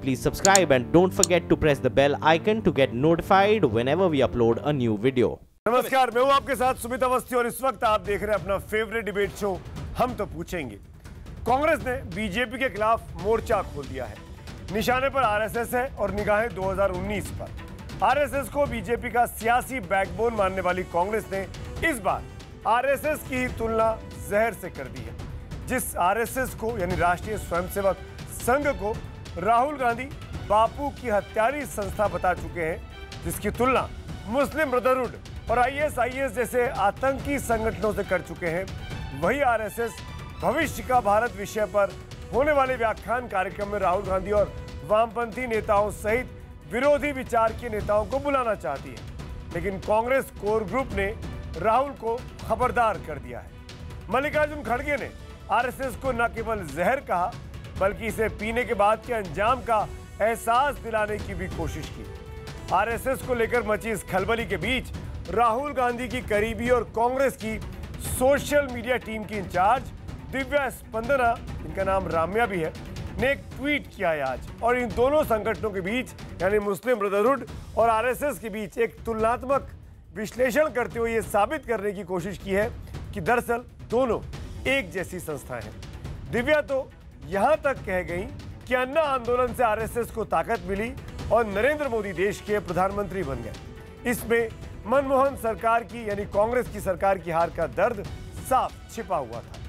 please subscribe and don't forget to press the bell icon to get notified whenever we upload a new video. नमस्कार, मैं हूं आपके साथ सुमित अवस्थी और इस वक्त आप देख रहे हैं अपना फेवरेट डिबेट शो हम तो पूछेंगे। कांग्रेस ने बीजेपी के खिलाफ मोर्चा खोल दिया है। निशाने पर आरएसएस है और निगाहें 2019 पर। आरएसएस को बीजेपी का सियासी बैकबोन मानने वाली कांग्रेस ने इस बार आरएसएस की ही तुलना जहर से कर दी है। जिस आरएसएस को यानी राष्ट्रीय स्वयंसेवक संघ को राहुल गांधी बापू की हत्यारी संस्था बता चुके हैं, जिसकी तुलना मुस्लिम ब्रदरहुड और आईएसआईएस जैसे आतंकी संगठनों से कर चुके हैं, वही आरएसएस भविष्य का भारत विषय पर होने वाले व्याख्यान कार्यक्रम में राहुल गांधी और वामपंथी नेताओं सहित विरोधी विचार के नेताओं को बुलाना चाहती है। लेकिन कांग्रेस कोर ग्रुप ने राहुल को खबरदार कर दिया है। मल्लिकार्जुन खड़गे ने आरएसएस को न केवल जहर कहा, बल्कि इसे पीने के बाद के अंजाम का एहसास दिलाने की भी कोशिश की। आरएसएस को लेकर मची इस खलबली के बीच राहुल गांधी की करीबी और कांग्रेस की सोशल मीडिया टीम की इंचार्ज दिव्या स्पंदना, इनका नाम राम्या भी है, ने एक ट्वीट किया है आज और इन दोनों संगठनों के बीच यानी मुस्लिम ब्रदरहुड और आरएसएस के बीच एक तुलनात्मक विश्लेषण करते हुए ये साबित करने की कोशिश की है कि दरअसल दोनों एक जैसी संस्थाएं हैं। दिव्या तो यहां तक कह गई कि अन्ना आंदोलन से आरएसएस को ताकत मिली और नरेंद्र मोदी देश के प्रधानमंत्री बन गए। इसमें मनमोहन सरकार की यानी कांग्रेस की सरकार की हार का दर्द साफ छिपा हुआ था।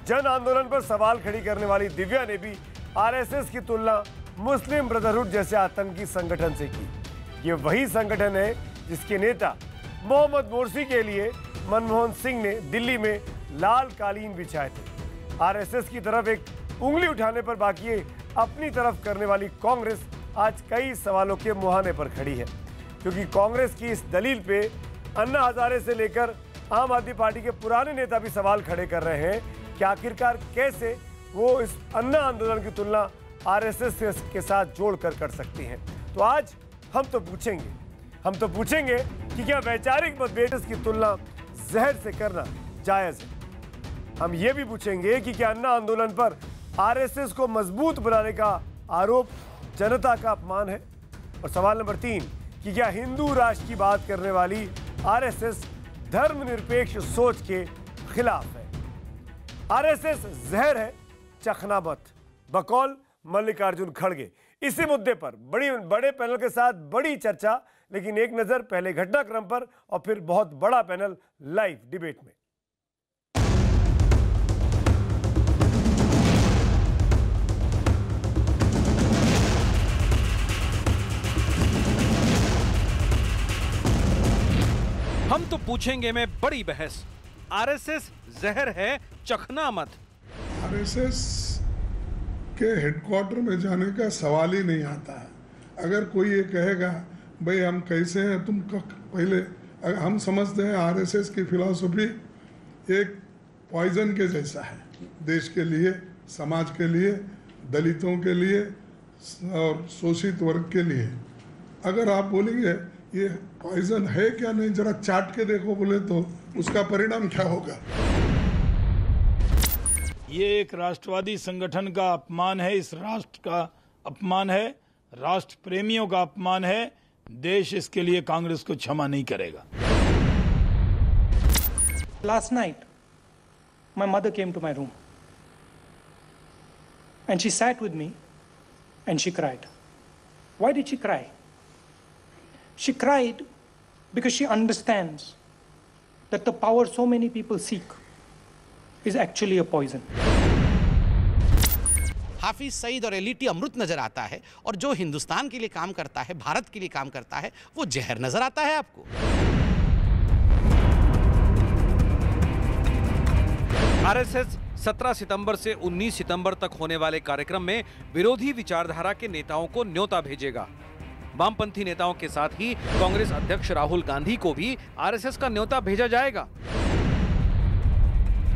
जन आंदोलन पर सवाल खड़ी करने वाली दिव्या ने भी आरएसएस की तुलना मुस्लिम ब्रदरहुड जैसे आतंकी संगठन से की। ये वही संगठन है जिसके नेता मोहम्मद मोर्सी के लिए मनमोहन सिंह ने दिल्ली में लाल कालीन बिछाए थे। आरएसएस की तरफ एक उंगली उठाने पर बाकी अपनी तरफ करने वाली कांग्रेस आज कई सवालों के मुहाने पर खड़ी है, क्योंकि कांग्रेस की इस दलील पे अन्ना हजारे से लेकर आम आदमी पार्टी के पुराने नेता भी सवाल खड़े कर रहे हैं कि आखिरकार कैसे वो इस अन्ना आंदोलन की तुलना आरएसएस के साथ जोड़कर कर सकती हैं। तो आज हम तो पूछेंगे कि क्या वैचारिक मतभेद की तुलना जहर से करना जायज है। हम ये भी पूछेंगे कि क्या अन्ना आंदोलन पर आरएसएस को मजबूत बनाने का आरोप जनता का अपमान है। और सवाल नंबर 3 कि क्या हिंदू राष्ट्र की बात करने वाली आरएसएस धर्मनिरपेक्ष सोच के खिलाफ है। आरएसएस जहर है, चखना मत, बकौल मल्लिकार्जुन खड़गे। इसी मुद्दे पर बड़े पैनल के साथ बड़ी चर्चा, लेकिन एक नजर पहले घटनाक्रम पर और फिर बहुत बड़ा पैनल लाइव डिबेट में। हम तो पूछेंगे में बड़ी बहस, आरएसएस जहर है, चखना मत। आरएसएस के हेडक्वार्टर में जाने का सवाल ही नहीं आता है। अगर कोई ये कहेगा भाई हम कैसे हैं, तुम पहले हम समझते हैं आरएसएस की फिलॉसफी एक पॉइजन के जैसा है, देश के लिए, समाज के लिए, दलितों के लिए और शोषित वर्ग के लिए। अगर आप बोलेंगे ये पॉइजन है क्या नहीं, जरा चाट के देखो बोले तो उसका परिणाम क्या होगा। ये एक राष्ट्रवादी संगठन का अपमान है, इस राष्ट्र का अपमान है, राष्ट्र प्रेमियों का अपमान है। देश इसके लिए कांग्रेस को क्षमा नहीं करेगा। Last night, my mother came to my room and she sat with me and she cried. Why did she cry? She cried because she understands that the power so many people seek is actually a poison. Hafiz Saeed और LET अमृत नजर आता है और जो हिंदुस्तान के लिए काम करता है, भारत के लिए काम करता है, वो जहर नजर आता है आपको। आरएसएस 17 सितंबर से 19 सितंबर तक होने वाले कार्यक्रम में विरोधी विचारधारा के नेताओं को न्योता भेजेगा। वामपंथी नेताओं के साथ ही कांग्रेस अध्यक्ष राहुल गांधी को भी आरएसएस का न्योता भेजा जाएगा।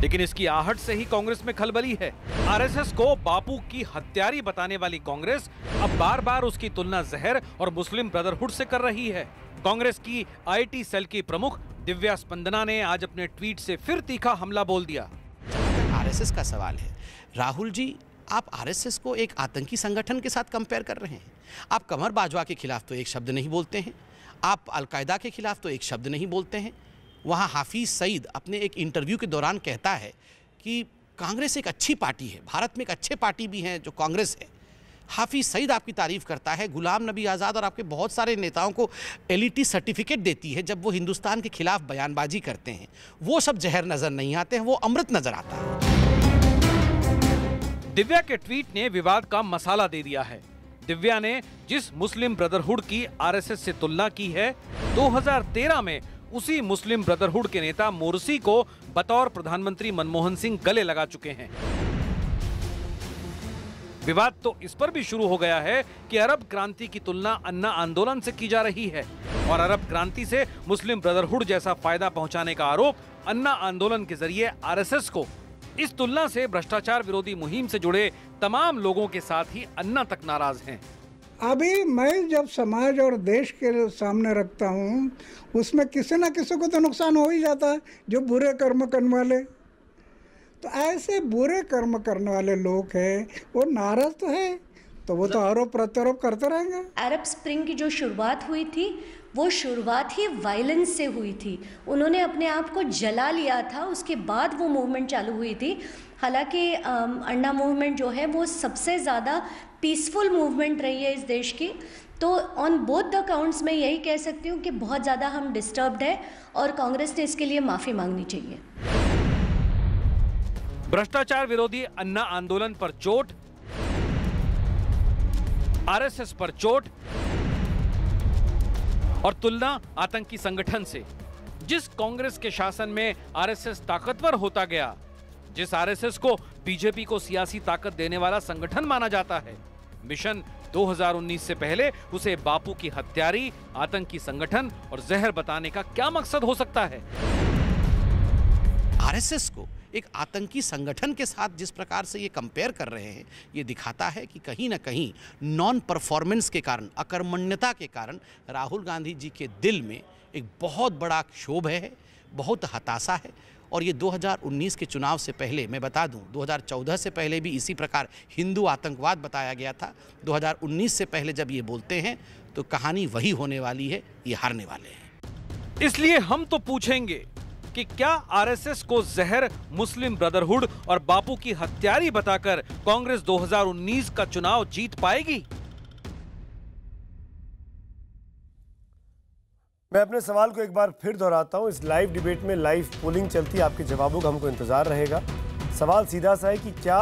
लेकिन इसकी आहट से ही कांग्रेस में खलबली है। आरएसएस को बापू की हत्यारी बताने वाली कांग्रेस अब बार बार उसकी तुलना जहर और मुस्लिम ब्रदरहुड से कर रही है। कांग्रेस की आईटी सेल की प्रमुख दिव्या स्पंदना ने आज अपने ट्वीट से फिर तीखा हमला बोल दिया। जहां तक आरएसएस का सवाल है, राहुल जी आप आरएसएस को एक आतंकी संगठन के साथ कंपेयर कर रहे हैं। आप कमर बाजवा के खिलाफ तो एक शब्द नहीं बोलते हैं, आप अलकायदा के खिलाफ तो एक शब्द नहीं बोलते हैं। वहाँ हाफिज़ सईद अपने एक इंटरव्यू के दौरान कहता है कि कांग्रेस एक अच्छी पार्टी है, भारत में एक अच्छे पार्टी भी हैं जो कांग्रेस है। हाफिज़ सईद आपकी तारीफ़ करता है, गुलाम नबी आज़ाद और आपके बहुत सारे नेताओं को एलिटी सर्टिफिकेट देती है जब वो हिंदुस्तान के खिलाफ बयानबाजी करते हैं। वो सब जहर नज़र नहीं आते हैं, वो अमृत नज़र आता है। दिव्या के ट्वीट ने विवाद का मसाला दे दिया है। दिव्या ने जिस मुस्लिम ब्रदरहुड की आरएसएस से तुलना की है, 2013 में उसी मुस्लिम ब्रदरहुड के नेता मोरसी को बतौर प्रधानमंत्री मनमोहन सिंह गले लगा चुके हैं। विवाद तो इस पर भी शुरू हो गया है कि अरब क्रांति की तुलना अन्ना आंदोलन से की जा रही है और अरब क्रांति से मुस्लिम ब्रदरहुड जैसा फायदा पहुंचाने का आरोप अन्ना आंदोलन के जरिए आरएसएस को। इस तुलना से भ्रष्टाचार विरोधी मुहिम से जुड़े तमाम लोगों के साथ ही अन्ना तक नाराज हैं। अभी मैं जब समाज और देश के सामने रखता हूँ, उसमें किसी न किसी को तो नुकसान हो ही जाता है, जो बुरे कर्म करने वाले। तो ऐसे बुरे कर्म करने वाले लोग हैं, वो नाराज तो है, तो वो तो आरोप प्रत्यारोप करते रहेंगे। अरब स्प्रिंग की जो शुरुआत हुई थी, वो शुरुआत ही वायलेंस से हुई थी। उन्होंने अपने आप को जला लिया था, उसके बाद वो मूवमेंट चालू हुई थी। हालांकि अन्ना मूवमेंट जो है वो सबसे ज़्यादा पीसफुल मूवमेंट रही है इस देश की। तो ऑन बोथ द काउंट्स मैं यही कह सकती हूँ कि बहुत ज़्यादा हम डिस्टर्ब्ड है और कांग्रेस ने इसके लिए माफ़ी मांगनी चाहिए। भ्रष्टाचार विरोधी अन्ना आंदोलन पर चोट, आरएसएस पर चोट और तुलना आतंकी संगठन से। जिस कांग्रेस के शासन में आरएसएस ताकतवर होता गया, जिस आरएसएस को बीजेपी को सियासी ताकत देने वाला संगठन माना जाता है, मिशन 2019 से पहले उसे बापू की हत्यारी, आतंकी संगठन और जहर बताने का क्या मकसद हो सकता है? आरएसएस को एक आतंकी संगठन के साथ जिस प्रकार से ये कंपेयर कर रहे हैं, ये दिखाता है कि कहीं ना कहीं नॉन परफॉर्मेंस के कारण, अकर्मण्यता के कारण राहुल गांधी जी के दिल में एक बहुत बड़ा क्षोभ है, बहुत हताशा है। और ये 2019 के चुनाव से पहले, मैं बता दूं, 2014 से पहले भी इसी प्रकार हिंदू आतंकवाद बताया गया था। 2019 से पहले जब ये बोलते हैं तो कहानी वही होने वाली है, ये हारने वाले हैं। इसलिए हम तो पूछेंगे कि क्या आरएसएस को जहर, मुस्लिम ब्रदरहुड और बापू की हत्यारी बताकर कांग्रेस 2019 का चुनाव जीत पाएगी? मैं अपने सवाल को एक बार फिर दोहराता हूं। इस लाइव डिबेट में लाइव पोलिंग चलती है, आपके जवाबों का हमको इंतजार रहेगा। सवाल सीधा सा है कि क्या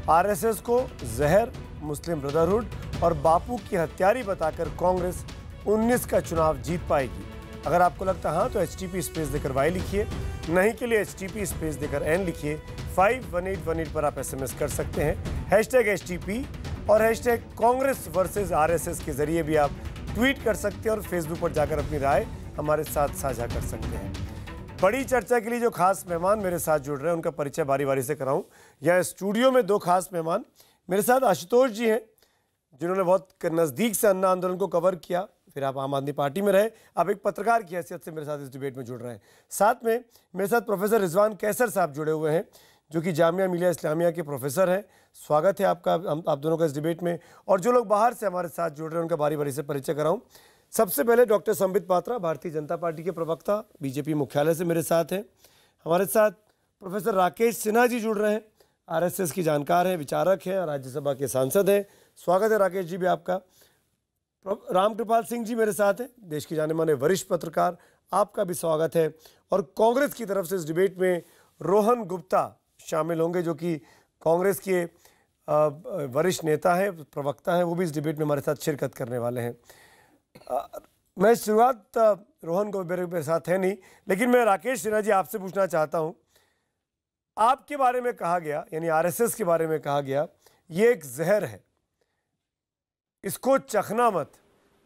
आरएसएस को जहर, मुस्लिम ब्रदरहुड और बापू की हत्यारी बताकर कांग्रेस 19 का चुनाव जीत पाएगी? अगर आपको लगता हाँ तो HTP स्पेस देकर Y लिखिए, नहीं के लिए HTP स्पेस देकर N लिखिए। 51818 पर आप SMS कर सकते हैं, #HTP और #कांग्रेस वर्सेस RSS के जरिए भी आप ट्वीट कर सकते हैं और फेसबुक पर जाकर अपनी राय हमारे साथ साझा कर सकते हैं। बड़ी चर्चा के लिए जो खास मेहमान मेरे साथ जुड़ रहे हैं, उनका परिचय बारी बारी से कराऊं। यहाँ स्टूडियो में 2 खास मेहमान मेरे साथ आशुतोष जी हैं, जिन्होंने बहुत नज़दीक से अन्ना आंदोलन को कवर किया, फिर आप आम आदमी पार्टी में रहे, आप एक पत्रकार की हैसियत से मेरे साथ इस डिबेट में जुड़ रहे हैं। साथ में मेरे साथ प्रोफेसर रिजवान कैसर साहब जुड़े हुए हैं, जो कि जामिया मिलिया इस्लामिया के प्रोफेसर हैं। स्वागत है आपका, आप दोनों का इस डिबेट में। और जो लोग बाहर से हमारे साथ जुड़ रहे हैं, उनका बारी बारी से परिचय कराऊं। सबसे पहले डॉक्टर संबित पात्रा, भारतीय जनता पार्टी के प्रवक्ता, बीजेपी मुख्यालय से मेरे साथ हैं। हमारे साथ प्रोफेसर राकेश सिन्हा जी जुड़ रहे हैं, आरएसएस की जानकार हैं, विचारक हैं, राज्यसभा के सांसद हैं। स्वागत है राकेश जी भी आपका। रामकृपाल सिंह जी मेरे साथ हैं, देश के जाने माने वरिष्ठ पत्रकार, आपका भी स्वागत है। और कांग्रेस की तरफ से इस डिबेट में रोहन गुप्ता शामिल होंगे, जो कि कांग्रेस के वरिष्ठ नेता हैं, प्रवक्ता हैं, वो भी इस डिबेट में हमारे साथ शिरकत करने वाले हैं। मैं शुरुआत रोहन को मेरे साथ है नहीं, लेकिन मैं राकेश सिन्हा जी आपसे पूछना चाहता हूँ। आपके बारे में कहा गया, यानी आरएसएस के बारे में कहा गया, ये एक जहर है, इसको चखना मत,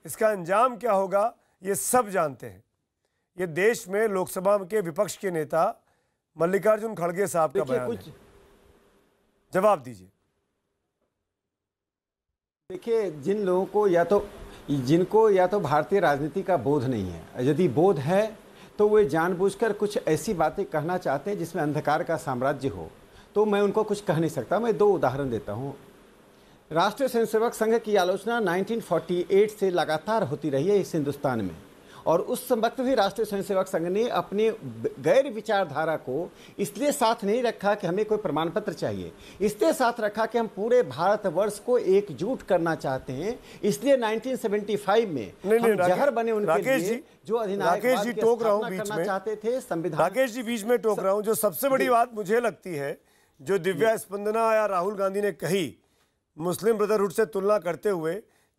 इसका अंजाम क्या होगा ये सब जानते हैं। ये देश में लोकसभा के विपक्ष के नेता मल्लिकार्जुन खड़गे साहब का बयान है, जवाब दीजिए। देखिए, जिन लोगों को जिनको या तो भारतीय राजनीति का बोध नहीं है, यदि बोध है तो वे जानबूझकर कुछ ऐसी बातें कहना चाहते हैं जिसमें अंधकार का साम्राज्य हो, तो मैं उनको कुछ कह नहीं सकता। मैं 2 उदाहरण देता हूँ। राष्ट्रीय स्वयंसेवक संघ की आलोचना 1948 से लगातार होती रही है इस हिंदुस्तान में, और उस वक्त भी राष्ट्रीय स्वयंसेवक संघ ने अपने गैर विचारधारा को इसलिए साथ नहीं रखा कि हमें कोई प्रमाण पत्र चाहिए, इसलिए साथ रखा कि हम पूरे भारतवर्ष को एकजुट करना चाहते हैं। इसलिए 1975 में हम जहर बने उनके लिए जो अधिनायकवाद की स्थापना करना चाहते थे संविधान। राकेश जी बीच में टोक रहा हूं। जो सबसे बड़ी बात मुझे लगती है, जो दिव्या स्पंदना या राहुल गांधी ने कही मुस्लिम ब्रदरहुड से तुलना करते हुए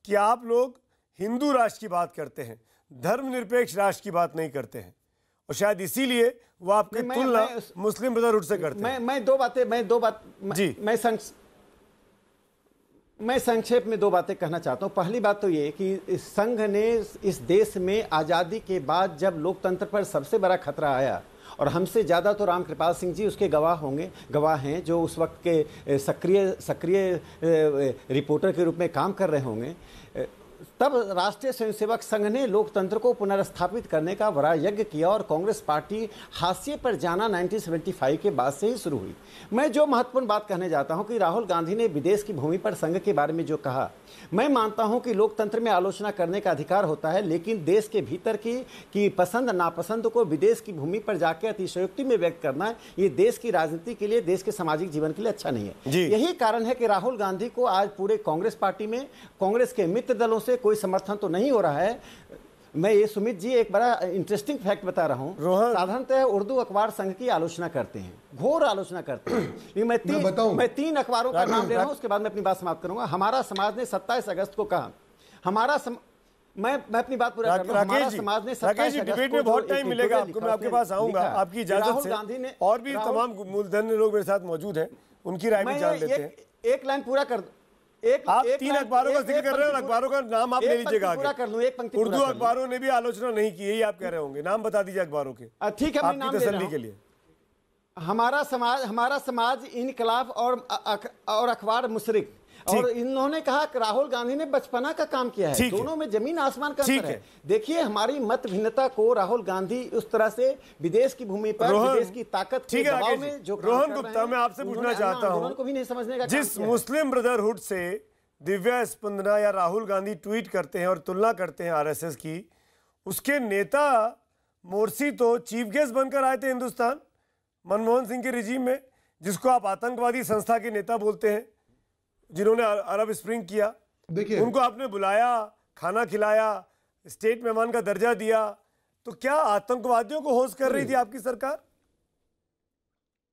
कि आप लोग हिंदू राष्ट्र की बात करते हैं, धर्मनिरपेक्ष राष्ट्र की बात नहीं करते हैं, और शायद इसीलिए वो आपकी तुलना मुस्लिम ब्रदरहुड से करते हैं। मैं संक्षेप में दो बातें कहना चाहता हूं। पहली बात तो ये कि इस संघ ने इस देश में आज़ादी के बाद जब लोकतंत्र पर सबसे बड़ा खतरा आया, और हमसे ज़्यादा तो रामकृपाल सिंह जी उसके गवाह हैं, जो उस वक्त के सक्रिय रिपोर्टर के रूप में काम कर रहे होंगे, तब राष्ट्रीय स्वयंसेवक संघ ने लोकतंत्र को पुनर्स्थापित करने का बड़ा यज्ञ किया, और कांग्रेस पार्टी हाशिए पर जाना 1975 के बाद से ही शुरू हुई। मैं जो महत्वपूर्ण बात कहने जाता हूं कि राहुल गांधी ने विदेश की भूमि पर संघ के बारे में जो कहा, मैं मानता हूं कि लोकतंत्र में आलोचना करने का अधिकार होता है, लेकिन देश के भीतर की पसंद नापसंद को विदेश की भूमि पर जाकर अतिशयोक्ति में व्यक्त करना, ये देश की राजनीति के लिए, देश के सामाजिक जीवन के लिए अच्छा नहीं है। यही कारण है कि राहुल गांधी को आज पूरे कांग्रेस पार्टी में कांग्रेस के मित्र दलों से कोई समर्थन तो नहीं हो रहा है। मैं ये सुमित जी एक बड़ा इंटरेस्टिंग फैक्ट बता रहा हूँ, साधारणतः उर्दू अखबार संघ की आलोचना करते हैं, घोर आलोचना करते हैं। मैं तीन अखबारों का नाम ले रहा हूँ, उसके बाद मैं अपनी बात समाप्त करूंगा। हमारा समाज ने 27 अगस्त को कहा, मैं अपनी बात पूरा कर रहा हूं। हमारा समाज ने 27 अगस्त डिबेट में बहुत टाइम मिलेगा आपको, मैं आपके पास आऊंगा आपकी इजाजत से। गांधी ने और भी तमाम मूलधन्य लोग मेरे साथ मौजूद हैं, उनकी राय भी जान लेते हैं। एक लाइन पूरा कर, आप 3 अखबारों का जिक्र कर रहे हैं, और अखबारों का नाम आप ले लीजिएगा आगे। उर्दू अखबारों ने भी आलोचना नहीं की, यही आप कह रहे होंगे। नाम बता दीजिए अखबारों के, ठीक है, आपकी तसल्ली के लिए। हमारा समाज इनकलाब और अखबार मुशरिक, और इन्होंने कहा कि राहुल गांधी ने बचपना का काम किया है। दोनों में जमीन आसमान का अंतर है। देखिए हमारी मत भिन्नता को राहुल गांधी उस तरह से विदेश की भूमि पर विदेश की ताकत के दबाव में जो रोहन गुप्ता, मैं आपसे पूछना चाहता हूं, को भी नहीं समझने का जिस मुस्लिम ब्रदरहुड से दिव्या स्पंदना या राहुल गांधी ट्वीट करते हैं और तुलना करते हैं आरएसएस की, उसके नेता मोर्सी तो चीफ गेस्ट बनकर आए थे हिंदुस्तान मनमोहन सिंह के रिजीम में, जिसको आप आतंकवादी संस्था के नेता बोलते हैं, जिन्होंने अरब स्प्रिंग किया। देखिए उनको आपने बुलाया, खाना खिलाया, स्टेट मेहमान का दर्जा दिया, तो क्या आतंकवादियों को होस्ट कर रही थी आपकी सरकार?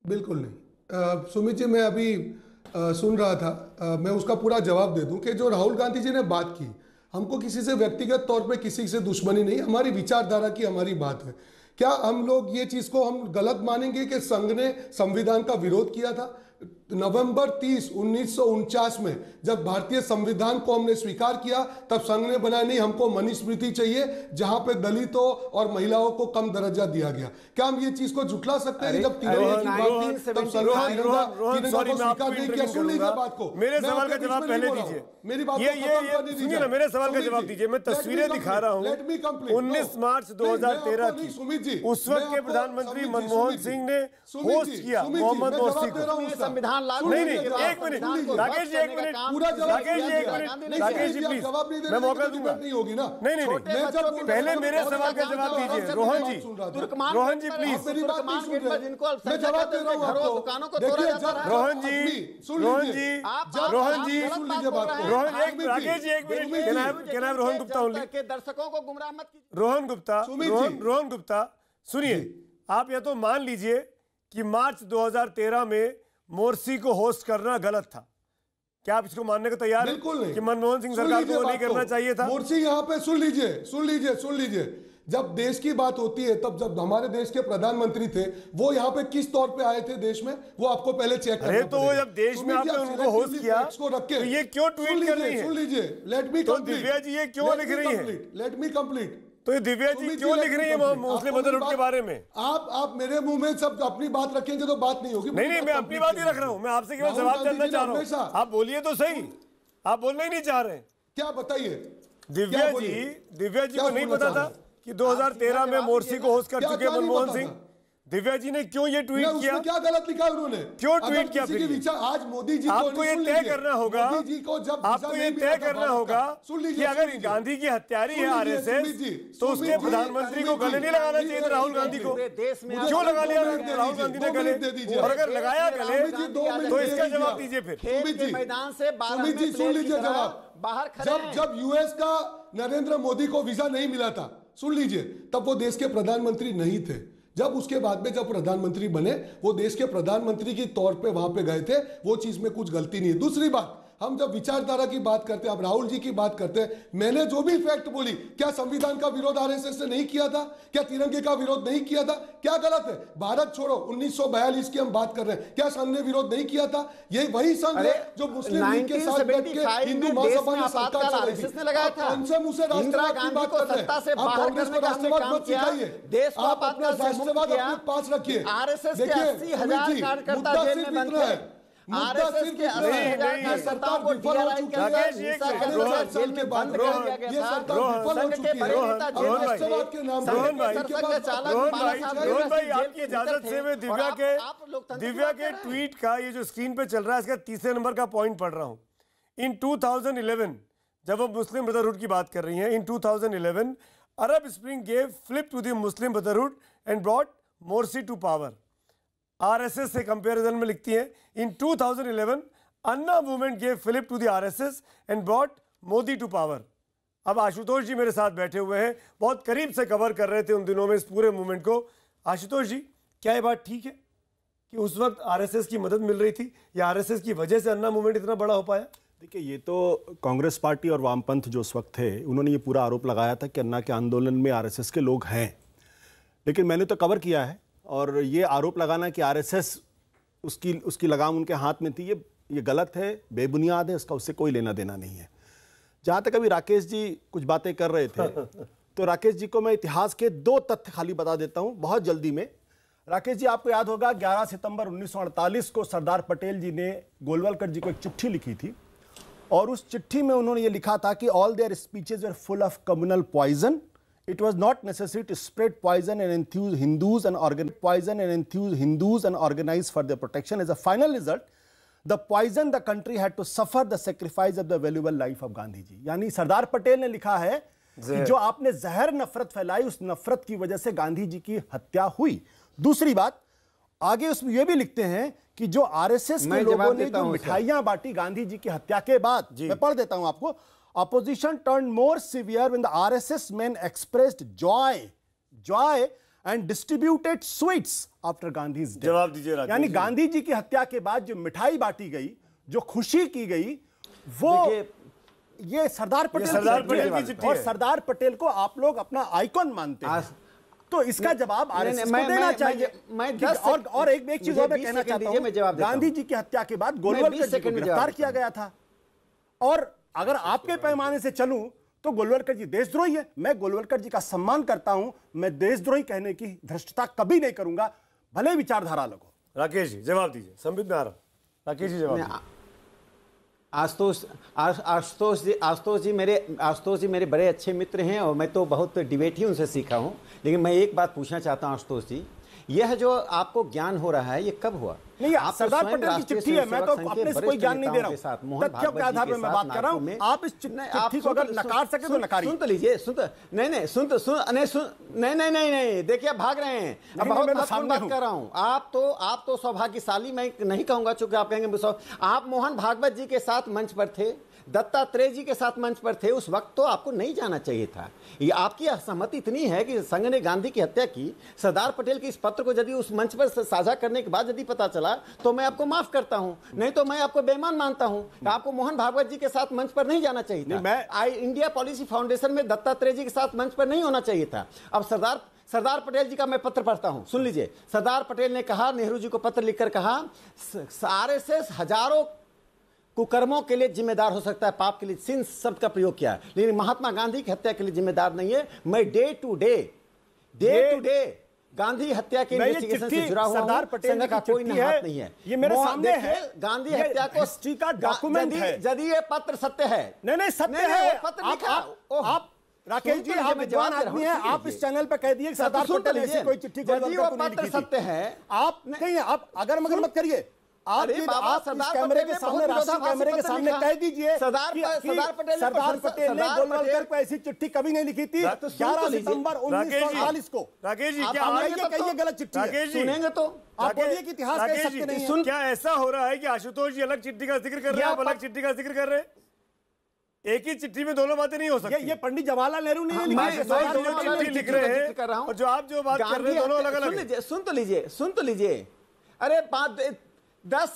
बिल्कुल नहीं। सुमित जी, मैं अभी सुन रहा था, मैं उसका पूरा जवाब दे दूं कि जो राहुल गांधी जी ने बात की, हमको किसी से व्यक्तिगत तौर पे किसी से दुश्मनी नहीं, हमारी विचारधारा की हमारी बात है। क्या हम लोग ये चीज को हम गलत मानेंगे कि संघ ने संविधान का विरोध किया था? नवंबर 30, 1949 में जब भारतीय संविधान को हमने स्वीकार किया, तब संघ ने बनाया नहीं हमको मनुस्मृति चाहिए, जहां पे दलितों और महिलाओं को कम दर्जा दिया गया। क्या हम ये चीज को झुठला सकते हैं? जब सुन लीजिए बात को, मेरे सवाल का जवाब पहले दीजिए। मेरी बात सुनिए ना, मेरे सवाल का जवाब दीजिए। मैं तस्वीरें दिखा रहा हूँ 19 मार्च 2013 की, उस वक्त के प्रधानमंत्री मनमोहन सिंह ने होस्ट किया मोहम्मद मोर्सी को। संविधान लागू नहीं, एक मिनट राकेश जी, एक मिनट राकेश जी प्लीज, मैं मौका दूंगा। नहीं, पहले मेरे सवाल का जवाब दीजिए। रोहन जी प्लीज, राकेश जी एक minute, can I Rohan Gupta only? दर्शकों को गुमराह मत कीजिए। रोहन गुप्ता सुनिए, आप या तो मान लीजिए कि मार्च 2013 में मोर्सी को होस्ट करना गलत था, क्या आप इसको मानने को तैयार हैं कि मनमोहन सिंह सरकार को नहीं करना चाहिए था? मोर्सी यहाँ पे सुन लीजिए, जब देश की बात होती है, तब जब हमारे देश के प्रधानमंत्री थे, वो यहाँ पे किस तौर पे आए थे देश में, वो आपको पहले चेक करना पड़ेगा। तो वो जब देश में आपने उनको होस्ट किया, तो ये क्यों ट्वीट कर रही है? सुन लीजिए, let me complete. Divya ji ये क्यों लिख रही है? Let me complete. तो ये दिव्या जी क्यों लिख रही है मुस्लिम ब्रदरहुड के बारे में? आप मेरे मुंह में सब अपनी बात रखेंगे तो बात नहीं होगी। नहीं, मैं अपनी बात ही रख रहा हूँ, मैं आपसे केवल जवाब जानना चाह रहा हूँ। आप बोलिए तो सही, आप बोलना ही नहीं चाह रहे। क्या बताइए? दिव्या जी को नहीं पता था कि 2013 में मोर्सी को होस्ट कर चुके मनमोहन सिंह? दिव्या जी ने क्यों ये ट्वीट किया? क्या गलत लिखा उन्होंने? क्यों ट्वीट किया? विचार आज मोदी जी आपको ये तय करना होगा, मोदी जी को जब आपको ये तय करना होगा कि अगर गांधी की हत्यारी है आरएसएस तो उसके प्रधानमंत्री को गले नहीं लगाना चाहिए था राहुल गांधी को। क्यों लगा लिया राहुल गांधी ने गले? और अगर लगाया गले तो इसका जवाब दीजिए फिर। मैदान से सुन लीजिए जवाब। बाहर जब यूएस का नरेंद्र मोदी को वीजा नहीं मिला था, सुन लीजिए, तब वो देश के प्रधानमंत्री नहीं थे। जब उसके बाद में जब प्रधानमंत्री बने, वो देश के प्रधानमंत्री के तौर पे वहां पे गए थे। वो चीज में कुछ गलती नहीं है। दूसरी बात, हम जब विचारधारा की बात करते हैं, अब राहुल जी की बात करते हैं, मैंने जो भी फैक्ट बोली, क्या संविधान का विरोध आरएसएस ने नहीं किया था? क्या तिरंगे का विरोध नहीं किया था? क्या गलत है? भारत छोड़ो 1942 की हम बात कर रहे हैं, क्या संघ ने विरोध नहीं किया था? ये वही संघ है जो मुस्लिम लीग के साथ बैठ के हिंदू महासभा में सरकार चलाई थी। लगाया था। कौन से मुझे राष्ट्रवाद की बात कर रहे हैं? आप कांग्रेस को राष्ट्रवाद मत सिखाइए, आप अपना राष्ट्रवाद अपने पास रखिए। आरएसएस के 80,000 कार्यकर्ता जेल में बंद है। आरएसएस के 80,000 कार्यकर्ताओं को डीआरआई के अंदर हिंसा के अंदर जेल में बंद कर दिया गया था। संघ के बड़े नेता जेल में थे। रोहन भाई, आपकी इजाजत से मैं दिव्या के ट्वीट का ये जो स्क्रीन पे चल रहा है इसका तीसरे नंबर का पॉइंट पढ़ रहा हूं। इन 2011 जब हम मुस्लिम ब्रदरहुड की बात कर रही हैं, in 2011 Arab spring gave flip to the Muslim brotherhood and brought Morsi to power. RSS से कंपैरिजन में लिखती है, in 2011 Anna movement gave flip to the RSS and brought Modi to power. अब आशुतोष जी मेरे साथ बैठे हुए हैं, बहुत करीब से कवर कर रहे थे उन दिनों में इस पूरे मूवमेंट को। आशुतोष जी, क्या ये बात ठीक है कि उस वक्त आरएसएस की मदद मिल रही थी या आरएसएस की वजह से अन्ना मूवमेंट इतना बड़ा हो पाया? देखिए, ये तो कांग्रेस पार्टी और वामपंथ जो उस वक्त थे, उन्होंने ये पूरा आरोप लगाया था कि अन्ना के आंदोलन में आरएसएस के लोग हैं। लेकिन मैंने तो कवर किया है, और ये आरोप लगाना कि आरएसएस उसकी लगाम उनके हाथ में थी, ये गलत है, बेबुनियाद है, उसका उससे कोई लेना देना नहीं है। जहाँ तक अभी राकेश जी कुछ बातें कर रहे थे तो राकेश जी को मैं इतिहास के 2 तथ्य खाली बता देता हूँ बहुत जल्दी में। राकेश जी, आपको याद होगा 11 सितंबर 1948 को सरदार पटेल जी ने गोलवलकर जी को एक चिट्ठी लिखी थी, और उस चिट्ठी में उन्होंने ये लिखा था कि all their speeches were full of communal poison. It was not necessary to spread poison and enthuse Hindus and organize for their protection. As a final result, the poison the country had to suffer the sacrifice of the valuable life of Gandhi ji. यानी सरदार पटेल ने लिखा है कि जो आपने जहर नफरत फैलाई, उस नफरत की वजह से गांधी जी की हत्या हुई। दूसरी बात, आगे उसमें यह भी लिखते हैं कि जो आरएसएस के लोगों ने जो मिठाइयां बांटी गांधी जी की हत्या के बाद, मैं पढ़ देता हूं आपको, opposition turned more severe when the RSS men expressed joy and distributed sweets after Gandhi's death. जवाब दीजिए राकेश। यानी गांधी जी की हत्या के बाद जो मिठाई बांटी गई, जो खुशी की गई, वो ये सरदार पटेल की चिट्ठी है। और सरदार पटेल को आप लोग अपना आइकॉन मानते हैं, तो इसका जवाब आरएसएस को देना चाहिए। और एक चीज और मैं कहना चाहता हूं, गांधी जी की हत्या के बाद गोलवलकर जी को गिरफ्तार किया गया था, और अगर आपके पैमाने से चलूं तो गोलवलकर जी देशद्रोही है। मैं गोलवलकर जी का सम्मान करता हूं, मैं देशद्रोही कहने की धृष्टता कभी नहीं करूंगा, भले विचारधारा अलग हो। राकेश जी जवाब दीजिए, संबित में आ रहा। राकेश जी जवाब दीजिए। आशुतोष जी मेरे बड़े अच्छे मित्र हैं, और मैं तो बहुत डिबेट ही उनसे सीखा हूं। लेकिन मैं एक बात पूछना चाहता हूं आशुतोष जी, यह जो आपको ज्ञान हो रहा है, ये कब हुआ? नहीं, आप सरदार पटेल की चिट्ठी है, मैं तो अपने से कोई ज्ञान नहीं दे रहा हूं, तथ्यों के आधार पर मैं बात कर रहा हूं। आप इस चिट्ठी को अगर नकार सके तो नकारिए। सुन तो लीजिए, नहीं, देखिए आप भाग रहे हैं। अब बहुत महत्वपूर्ण बात कर रहा हूं। आप तो सौभाग्यशाली मैं नहीं कहूंगा, चूंकि आप कहेंगे आप मोहन भागवत जी के साथ मंच पर थे, दत्तात्रेय जी के साथ मंच पर थे, उस वक्त तो आपको नहीं जाना चाहिए था। ये आपकी असहमति इतनी है कि संघ ने गांधी की हत्या की। सरदार पटेल के इस पत्र को यदि उस मंच पर साझा करने के बाद यदि पता चला तो मैं आपको माफ करता हूं, नहीं तो मैं आपको बेईमान मानता हूं। आपको मोहन भागवत जी के साथ मंच पर नहीं जाना चाहिए था। इंडिया पॉलिसी फाउंडेशन में दत्तात्रेय जी के साथ मंच पर नहीं होना चाहिए था। अब सरदार पटेल जी का मैं पत्र पढ़ता हूं, सुन लीजिए। सरदार पटेल ने कहा, नेहरू जी को पत्र लिखकर कहा, आरएसएस हजारों कुकर्मों के लिए जिम्मेदार हो सकता है, पाप के लिए सिंस शब्द का प्रयोग किया, लेकिन महात्मा गांधी की हत्या के लिए जिम्मेदार नहीं है। मैं डे टू डे गांधी हत्या के इन्वेस्टिगेशन से जुड़ा हुआ सरदार पटेल का कोई हाथ नहीं है। ये मेरे सामने है, गांधी हत्या को हिस्ट्री का डॉक्यूमेंट है। यदि ये पत्र सत्य है, नहीं सत्य है, पत्र लिखा राकेश जी, आप विद्वान आदमी हैं, आप इस चैनल पे कह दिए सरदार पटेल ऐसी कोई चिट्ठी पत्र सत्य है। आप नहीं, आप अगर मगर मत करिए, आप इस कैमरे के सामने, राष्ट्रीय कैमरे के सामने कह दीजिए सरदार पटेल ने गोलवलकर को ऐसी चिट्ठी कभी नहीं लिखी थी 11 सितंबर 1948 को। राकेश जी, क्या ये गलत चिट्ठी है? सुनेंगे तो आप बोलिए कि इतिहास कह सकते नहीं है। क्या ऐसा हो रहा है कि आशुतोष जी अलग चिट्ठी का जिक्र कर रहे हैं, आप अलग चिट्ठी का जिक्र कर रहे हैं? एक ही चिट्ठी में दोनों बातें नहीं हो सकती। ये पंडित जवाहरलाल नेहरू ने लिख रहे हैं और जो आप जो बात कर रहे हैं दोनों अलग अलग। सुन तो लीजिए। अरे 10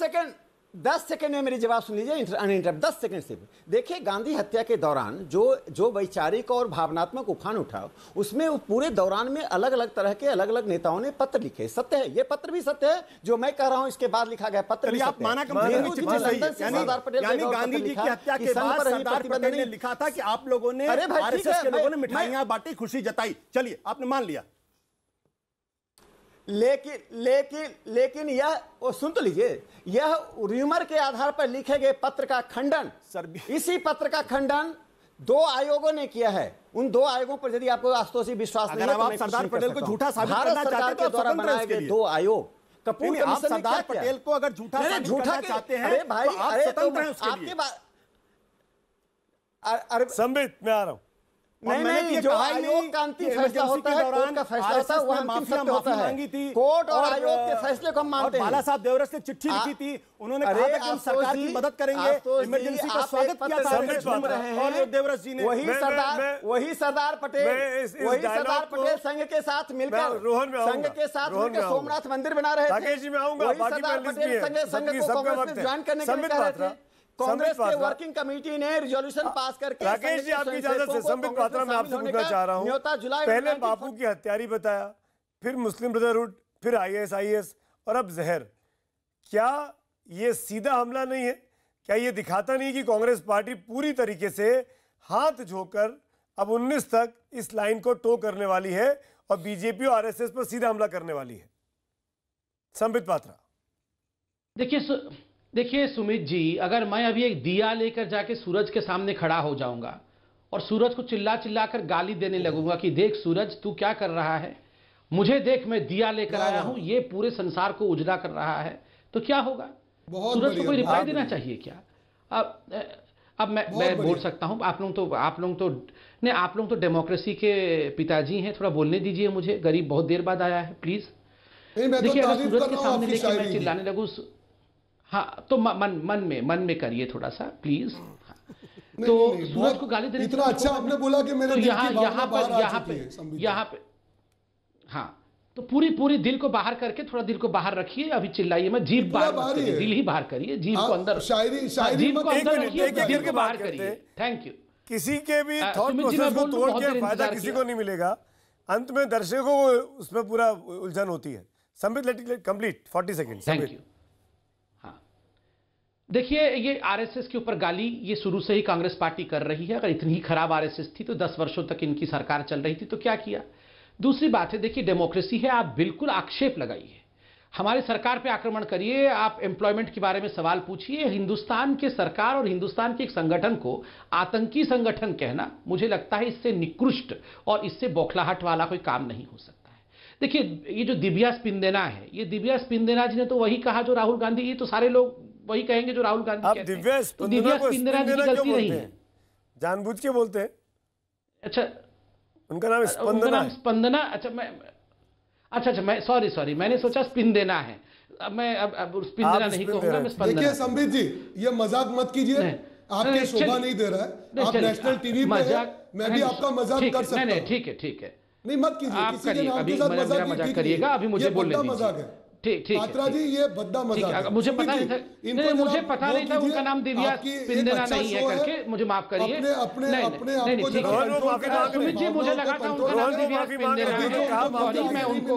सेकंड में मेरी जवाब सुन लीजिए, अनइंटरप्ट 10 सेकंड से। देखिए, गांधी हत्या के दौरान जो वैचारिक और भावनात्मक उफान उठा, उसमें पूरे दौरान में अलग अलग तरह के अलग अलग नेताओं ने पत्र लिखे। सत्य है, ये पत्र भी सत्य है जो मैं कह रहा हूं, इसके बाद लिखा गया पत्र भी आप माना सरदार पटेल यानी गांधी जी की हत्या के बाद सरदार पटेल ने लिखा था कि आप लोगों ने, आरएसएस के लोगों ने मिठाइयां बांटी, खुशी जताई। चलिए, आपने मान लिया। लेकिन यह सुन तो लीजिए, यह र्यूमर के आधार पर लिखे गए पत्र का खंडन, इसी पत्र का खंडन 2 आयोगों ने किया है। उन 2 आयोगों पर यदि आपको आशुतोष जी विश्वास नहीं है तो मैं सरदार पटेल को झूठा साबित करना चाहते हैं तो द्वारा बनाए गए 2 आयोग, कपूर आप सरदार पटेल को अगर झूठा साबित करना चाहते हैं, अरे भाई, तो आप स्वतंत्र हैं उसके लिए। अरे संबित, मैं आ रहा हूं। नहीं, जो आयोग का अंतिम फैसला होता है, कोर्ट का फैसला होता है, वो अंतिम सत्य होता है। कोर्ट और आयोग के फैसले को हम मानते हैं। बाला साहब देवरस ने चिट्ठी लिखी थी, उन्होंने कहा था कि हम सरकार की मदद करेंगे, इमरजेंसी का स्वागत किया था और देवरस जी ने। वही सरदार पटेल संघ के साथ मिलकर सोमनाथ मंदिर बना रहे थे। राकेश जी, मैं आऊंगा, बाकी संघ को कांग्रेस में ज्वाइन करने के लिए कह रहे थे। कांग्रेस के वर्किंग कमेटी ने रिजोल्यूशन पास करके, राकेश जी आपकी इजाजत से संबित पात्रा मैं आपसे पूछना चाह रहा हूं, पहले बापू की हत्यारी बताया, फिर मुस्लिम ब्रदरहुड, फिर आईएसआईएस और अब जहर। क्या ये सीधा हमला नहीं है? क्या ये दिखाता नहीं कि कांग्रेस पार्टी पूरी तरीके से हाथ झोंकर अब 19 तक इस लाइन को टो करने वाली है और बीजेपी और आरएसएस पर सीधा हमला करने वाली है? संबित पात्रा। देखिए सुमित जी, अगर मैं अभी एक दिया लेकर जाके सूरज के सामने खड़ा हो जाऊंगा और सूरज को चिल्ला चिल्ला कर गाली देने लगूंगा कि देख सूरज तू क्या कर रहा है, मुझे देख मैं दिया लेकर आया हूं, ये पूरे संसार को उजला कर रहा है, तो क्या होगा? सूरज को कोई रिप्लाई देना चाहिए क्या? अब मैं बोल सकता हूं। आप लोग तो डेमोक्रेसी के पिताजी हैं, थोड़ा बोलने दीजिए मुझे। गरीब बहुत देर बाद आया है, प्लीज। देखिए, अगर सूरज के सामने लेके मैं चिल्लाने लगूं, हाँ, तो मन में करिए थोड़ा सा प्लीज। तो सूरज को गाली देने इतना अच्छा आपने बोला कि मेरे तो यहाँ पे हाँ, तो पूरी दिल को बाहर करके, थोड़ा दिल को बाहर रखिए, अभी चिल्लाइए मत, जीभ बाहर करिए, दिल ही बाहर करिए, जीभ को अंदर, जीभ को अंदर रखिए, दिल को बाहर करिए। Thank you. किसी के भी थॉट प्रोसेस को तोड़ के फायदा किसी को नहीं मिलेगा, अंत में दर्शकों को उसमें पूरा उलझन होती है। Sambit, let it complete 40 second. Thank you. देखिए, ये आरएसएस के ऊपर गाली ये शुरू से ही कांग्रेस पार्टी कर रही है। अगर इतनी ही खराब आरएसएस थी तो 10 वर्षों तक इनकी सरकार चल रही थी, तो क्या किया? दूसरी बात है, देखिए डेमोक्रेसी है, आप बिल्कुल आक्षेप लगाइए, हमारी सरकार पे आक्रमण करिए, आप एम्प्लॉयमेंट के बारे में सवाल पूछिए। हिंदुस्तान के सरकार और हिंदुस्तान के एक संगठन को आतंकी संगठन कहना, मुझे लगता है इससे निकृष्ट और इससे बौखलाहट वाला कोई काम नहीं हो सकता है। देखिए, ये जो दिव्या स्पिंदेना है, ये दिव्या स्पिंदेना जी ने तो वही कहा जो राहुल गांधी, ये तो सारे लोग वही कहेंगे जो राहुल गांधी कहते हैं। दिव्या स्पिंदेना जी की गलती नहीं है, जानबूझ के बोलते हैं। अच्छा, उनका नाम स्पंदना। अच्छा, मैं सॉरी, मैंने सोचा स्पिंदेना है। अब स्पिंदेना नहीं कहूंगा, मैं स्पंदना। देखिए संबित जी, ये मजाक मत कीजिए, आपके शोभा नहीं दे रहा है। आप नेशनल टीवी पे हैं, मैं भी आपका मजाक कर सकता हूं। ठीक है, नहीं मत कीजिए, आप करिए, मजाक करिएगा, अभी मुझे बोलने दीजिए। ठीक पात्रा जी, ये भद्दा मजाक है। मुझे पता नहीं था, मुझे पता नहीं था उनका नाम दिव्या स्पिंदेना नहीं है करके, मुझे माफ करिए। अपने आपको सुमित जी, मुझे लगा था उनका नाम दिव्या स्पिंदेना है, मैं उनको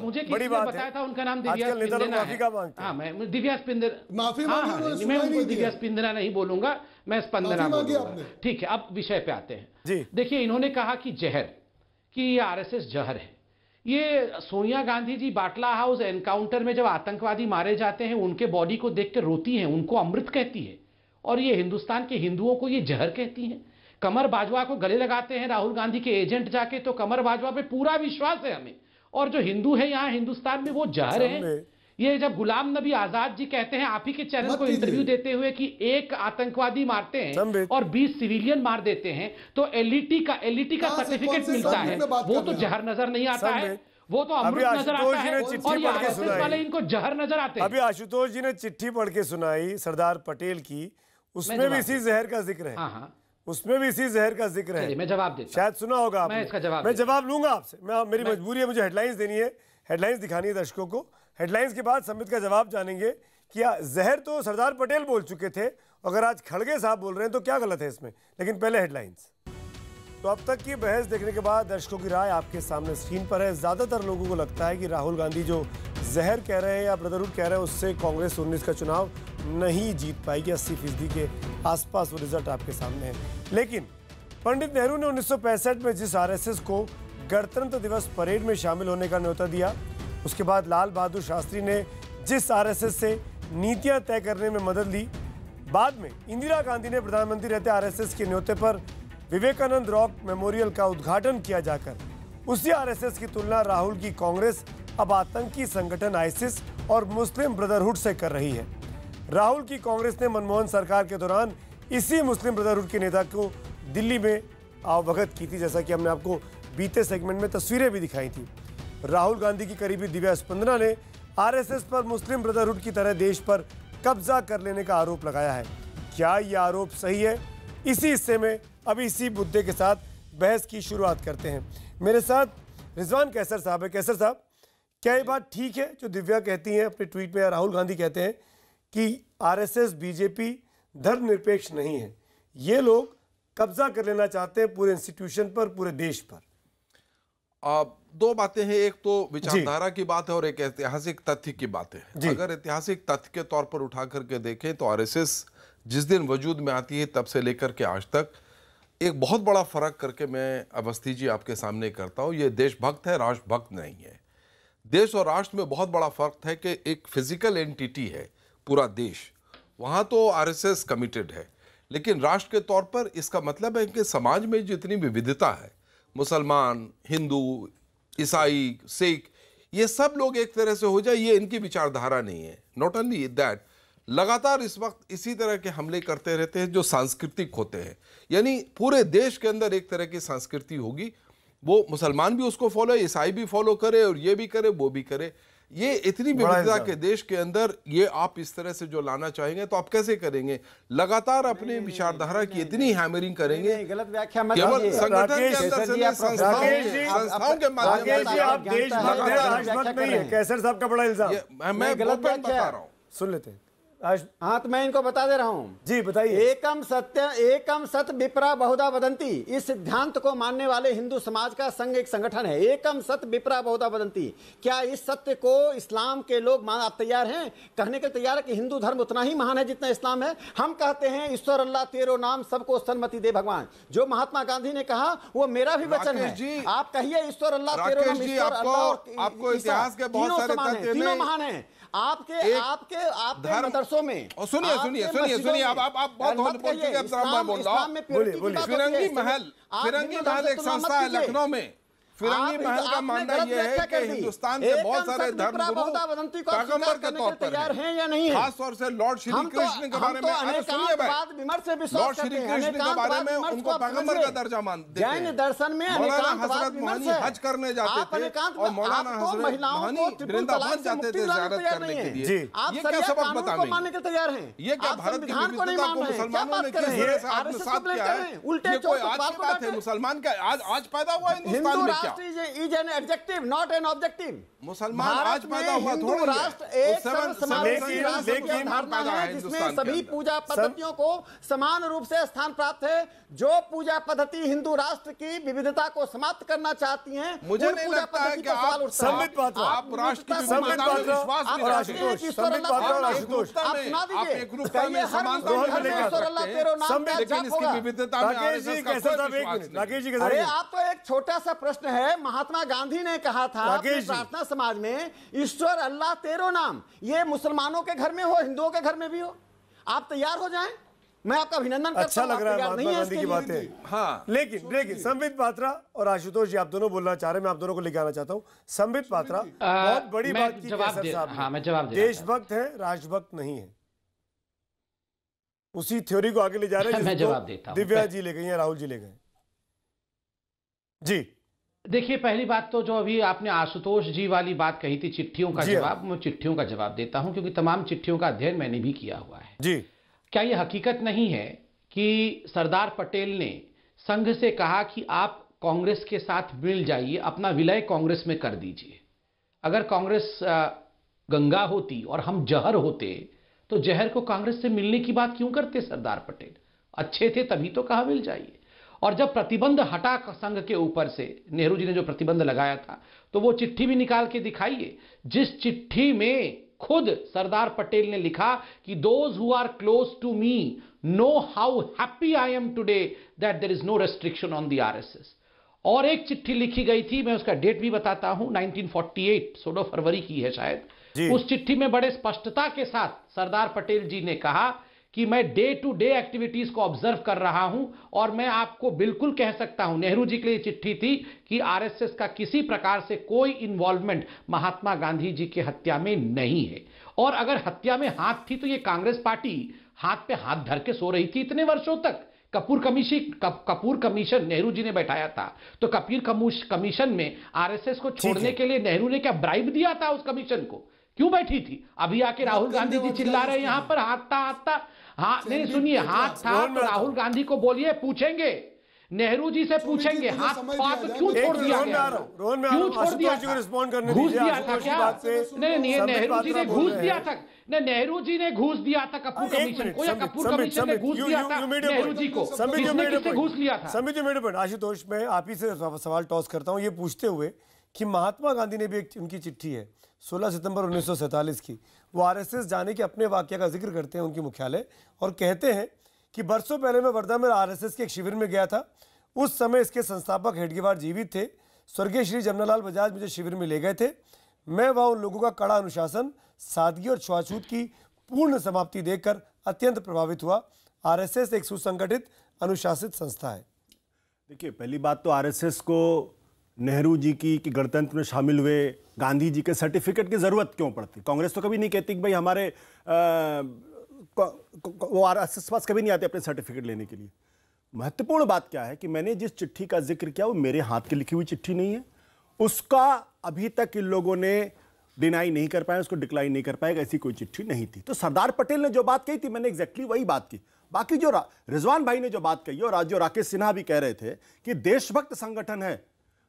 मुझे किसी ने बताया था उनका नाम दिव्या स्पिंदेना है। हाँ, मैं दिव्या स्पिंदेना, माफी मैं उनको दिव्या स्पिंदेना नहीं बोलूंगा, मैं स्पंदना बोलूंगा। ठीक है, अब विषय पे आते हैं। देखिए, इन्होंने कहा कि जहर, कि आरएसएस जहर है। ये सोनिया गांधी जी बाटला हाउस एनकाउंटर में जब आतंकवादी मारे जाते हैं, उनके बॉडी को देख कर रोती हैं, उनको अमृत कहती है, और ये हिंदुस्तान के हिंदुओं को ये जहर कहती हैं। कमर बाजवा को गले लगाते हैं राहुल गांधी के एजेंट जाके, तो कमर बाजवा पे पूरा विश्वास है हमें। और जो हिंदू है यहाँ हिंदुस्तान में वो जहर है। ये जब गुलाम नबी आजाद जी कहते हैं आप ही के चैनल को इंटरव्यू देते हुए कि एक आतंकवादी मारते हैं और 20 सिविलियन मार देते हैं तो एलईटी का सर्टिफिकेट मिलता है, वो तो जहर नजर नहीं आता है, वो तो अमृत नजर आता है। और ये आरएसएस वाले इनको जहर नजर आते हैं। अभी आशुतोष जी ने चिट्ठी पढ़ के सुनाई सरदार पटेल की, उसमें भी इसी जहर का जिक्र है। उसमें भी इसी जहर का जिक्र है। मैं जवाब देता, शायद सुना होगा आपने। मैं जवाब लूंगा आपसे, मेरी मजबूरी है, मुझे हेडलाइंस देनी है, हेडलाइंस दिखानी है दर्शकों को। हेडलाइंस के बाद संबित का जवाब जानेंगे कि जहर तो सरदार पटेल बोल चुके थे, अगर आज खड़गे साहब बोल रहे हैं तो क्या गलत है इसमें। लेकिन पहले हेडलाइंस। तो अब तक की बहस देखने के बाद दर्शकों की राय आपके सामने स्क्रीन पर है। ज्यादातर लोगों को लगता है कि राहुल गांधी जो जहर कह रहे हैं या ब्रदरहुड कह रहे हैं उससे कांग्रेस 19 का चुनाव नहीं जीत पाएगी। 80% के आसपास वो रिजल्ट आपके सामने है। लेकिन पंडित नेहरू ने 1965 में जिस आरएसएस को गणतंत्र दिवस परेड में शामिल होने का न्योता दिया, उसके बाद लाल बहादुर शास्त्री ने जिस आरएसएस से नीतियां तय करने में मदद ली, बाद में इंदिरा गांधी ने प्रधानमंत्री रहते आरएसएस के न्योते पर विवेकानंद रॉक मेमोरियल का उद्घाटन किया जाकर उसी आरएसएस की तुलना राहुल की कांग्रेस अब आतंकी संगठन आईसिस और मुस्लिम ब्रदरहुड से कर रही है। राहुल की कांग्रेस ने मनमोहन सरकार के दौरान इसी मुस्लिम ब्रदरहुड के नेता को दिल्ली में अवगत की थी, जैसा कि हमने आपको बीते सेगमेंट में तस्वीरें भी दिखाई थी। राहुल गांधी की करीबी दिव्या स्पंदना ने आरएसएस पर मुस्लिम ब्रदरहुड की तरह देश पर कब्जा कर लेने का आरोप लगाया है। क्या यह आरोप सही है? इसी हिस्से में अभी इसी मुद्दे के साथ बहस की शुरुआत करते हैं। मेरे साथ रिजवान कैसर साहब है। कैसर साहब, क्या ये बात ठीक है जो दिव्या कहती हैं अपने ट्वीट में, या राहुल गांधी कहते हैं कि आरएसएस बीजेपी धर्मनिरपेक्ष नहीं है, ये लोग कब्जा कर लेना चाहते हैं पूरे इंस्टीट्यूशन पर, पूरे देश पर? दो बातें हैं, एक तो विचारधारा की बात है और एक ऐतिहासिक तथ्य की बात है। अगर ऐतिहासिक तथ्य के तौर पर उठा करके देखें तो आरएसएस जिस दिन वजूद में आती है तब से लेकर के आज तक एक बहुत बड़ा फर्क करके मैं अवस्थी जी आपके सामने करता हूं। ये देशभक्त है, राष्ट्रभक्त नहीं है। देश और राष्ट्र में बहुत बड़ा फर्क है कि एक फिजिकल एंटिटी है पूरा देश, वहां तो आरएसएस कमिटेड है, लेकिन राष्ट्र के तौर पर इसका मतलब है कि समाज में जितनी विविधता है, मुसलमान, हिंदू, ईसाई, सिख, ये सब लोग एक तरह से हो जाए, ये इनकी विचारधारा नहीं है। नॉट ओनली दैट, लगातार इस वक्त इसी तरह के हमले करते रहते हैं जो सांस्कृतिक होते हैं, यानी पूरे देश के अंदर एक तरह की संस्कृति होगी, वो मुसलमान भी उसको फॉलो, ईसाई भी फॉलो करे और ये भी करे वो भी करे। ये इतनी विविधता के देश के अंदर ये आप इस तरह से जो लाना चाहेंगे तो आप कैसे करेंगे? लगातार अपने विचारधारा की इतनी हैमरिंग करेंगे, गलत व्याख्या मत केवल संगठन के अंदर से संस्थाओं के माध्यम से। आप देशभक्त हैं, राष्ट्रभक्त नहीं है। कैसर साहब का बड़ा इल्जाम। मैं गलत बता रहा हूँ, सुन लेते हैं। हाँ, तो मैं इनको बता दे रहा हूँ जी, बताइए। एकम सत्य विप्रा बहुधा वदंती, इस सिद्धांत को मानने वाले हिंदू समाज का संघ एक संगठन है। एकम सत्य विप्रा बहुधा वदंती, क्या इस सत्य को इस्लाम के लोग आप तैयार हैं कहने के तैयार है कि हिंदू धर्म उतना ही महान है जितना इस्लाम है? हम कहते हैं ईश्वर अल्लाह तेरो नाम सबको सन्मति दे भगवान, जो महात्मा गांधी ने कहा वो मेरा भी वचन है। आप कहिए ईश्वर अल्लाह तेरो नाम, ईश्वर अल्लाह, आपको इतिहास के बहुत सारे तीनों महान है। आपके मदरसों में सुनिए आप बहुत बोल चुके, अब बोल रहा हूं। फिरंगी महल एक संस्था है लखनऊ में। फिरंगी महल का मानना यह है कि हिंदुस्तान के बहुत सारे धर्मगुरु पैगंबर के तौर पर हैं या नहीं, खास तौर से लॉर्ड श्री कृष्ण के बारे में। सुनिए भाई, लॉर्ड श्री कृष्ण के बारे में उनको पैगंबर का दर्जा मानते हैं। जैन दर्शन में मौलाना हजरत मोहनी हज करने जाते थे और मौलाना हजरत मोहनी वृंदावन जाते थे ज़ियारत करने के लिए। ये क्या सबक बताएंगे? तैयार हैं ये क्या भारत की विविधता को मुसलमानों ने किस तरह से आत्मसात किया है? ये कोई आज की बात है? मुसलमान क्या आज पैदा हुआ हिंदुस्तान में? is an adjective, not an objective. मुसलमान आज पैदा हुआ थोड़ा राष्ट्र एक जिसमें सभी पूजा पद्धतियों को समान रूप से स्थान प्राप्त है। जो पूजा पद्धति हिंदू राष्ट्र की विविधता को समाप्त करना चाहती हैं, मुझे नहीं लगता है कि आप राष्ट्र की विविधता में विश्वास नहीं रखते। अरे आप तो एक छोटा सा प्रश्न है, महात्मा गांधी ने कहा था प्रार्थना समाज में, ईश्वर अल्लाह तेरो नाम, ये मुसलमानों के घर में हो, हिंदुओं के घर में भी हो, आप तैयार हो जाएं? मैं आपका अभिनंदन करता अच्छा हूं, लग रहा है आप तैयार महात्मा नहीं है गांधी इसके की लिए। बातें। हाँ, लेकिन संबित पात्रा और आशुतोष जी, आप दोनों बोलना चाह रहे हैं, मैं आप दोनों को लेके आना चाहता हूं। संबित पात्रा, बहुत बड़ी बात की कैसर साहब ने। हाँ, मैं जवाब दे देशभक्त है, राष्ट्रभक्त नहीं है, उसी थ्योरी को आगे ले जा रहे हैं मैं जवाब देता हूं। दिव्या जी ले गई या राहुल जी ले गए जी। देखिए, पहली बात तो जो अभी आपने आशुतोष जी वाली बात कही थी, चिट्ठियों का जवाब, मैं चिट्ठियों का जवाब देता हूं, क्योंकि तमाम चिट्ठियों का अध्ययन मैंने भी किया हुआ है जी। क्या यह हकीकत नहीं है कि सरदार पटेल ने संघ से कहा कि आप कांग्रेस के साथ मिल जाइए, अपना विलय कांग्रेस में कर दीजिए। अगर कांग्रेस गंगा होती और हम जहर होते तो जहर को कांग्रेस से मिलने की बात क्यों करते सरदार पटेल? अच्छे थे तभी तो कहा मिल जाइए। और जब प्रतिबंध हटा संघ के ऊपर से, नेहरू जी ने जो प्रतिबंध लगाया था, तो वो चिट्ठी भी निकाल के दिखाइए, जिस चिट्ठी में खुद सरदार पटेल ने लिखा कि those who are close to me know how happy I am today that there is no restriction on the RSS. और एक चिट्ठी लिखी गई थी, मैं उसका डेट भी बताता हूं, 1948, 16 फरवरी की है शायद। उस चिट्ठी में बड़े स्पष्टता के साथ सरदार पटेल जी ने कहा कि मैं डे टू डे एक्टिविटीज को ऑब्जर्व कर रहा हूं और मैं आपको बिल्कुल कह सकता हूं, नेहरू जी के लिए चिट्ठी थी कि आरएसएस का किसी प्रकार से कोई इन्वॉल्वमेंट महात्मा गांधी जी की हत्या में नहीं है। और अगर हत्या में हाथ थी तो ये कांग्रेस पार्टी हाथ पे हाथ धर के सो रही थी इतने वर्षों तक। कपूर कमीशन नेहरू जी ने बैठाया था, तो कपूर कमीशन में आरएसएस को छोड़ने के लिए नेहरू ने क्या ब्राइब दिया था उस कमीशन को? क्यों बैठी थी? अभी आके राहुल गांधी जी चिल्ला रहे हैं यहां पर हाथ हाँ नहीं, सुनिए, हाथ था तो राहुल गांधी को बोलिए, पूछेंगे नेहरू जी से पूछेंगे, हाथ था तो क्यों छोड़ दिया गया? क्यों छोड़ दिया? घूस दिया था क्या? नहीं, नेहरू जी ने घूस दिया था। नेहरू जी ने घूस दिया था कपूर कमीशन को, या कपूर कमीशन ने घूस दिया था नेहरू जी को? किसने घूस लिया था? आशुतोष, मैं आप ही से सवाल टॉस करता हूं, ये पूछते हुए कि महात्मा गांधी ने भी एक उनकी चिट्ठी है 16 सितंबर 1947 की, वो आरएसएस जाने के अपने वाकया का जिक्र करते हैं उनके मुख्यालय, और कहते हैं कि बरसों पहले मैं वर्धा में आरएसएस के एक शिविर में गया था। उस समय इसके संस्थापक हेडगेवार जीवित थे। स्वर्गीय श्री जमनालाल बजाज मुझे शिविर में ले गए थे। मैं वहाँ उन लोगों का कड़ा अनुशासन, सादगी और छुआछूत की पूर्ण समाप्ति देखकर अत्यंत प्रभावित हुआ। आरएसएस एक सुसंगठित अनुशासित संस्था है। देखिए, पहली बात तो आरएसएस को नेहरू जी की कि गणतंत्र में शामिल हुए गांधी जी के सर्टिफिकेट की जरूरत क्यों पड़ती? कांग्रेस तो कभी नहीं कहती कि भाई हमारे वो आरएसएस पास कभी नहीं आते अपने सर्टिफिकेट लेने के लिए। महत्वपूर्ण बात क्या है कि मैंने जिस चिट्ठी का जिक्र किया वो मेरे हाथ की लिखी हुई चिट्ठी नहीं है, उसका अभी तक इन लोगों ने डिनाई नहीं कर पाए, उसको डिक्लाइन नहीं कर पाएगा, ऐसी कोई चिट्ठी नहीं थी। तो सरदार पटेल ने जो बात कही थी मैंने एग्जैक्टली वही बात की। बाकी जो रिजवान भाई ने जो बात कही और आज जो राकेश सिन्हा भी कह रहे थे कि देशभक्त संगठन है,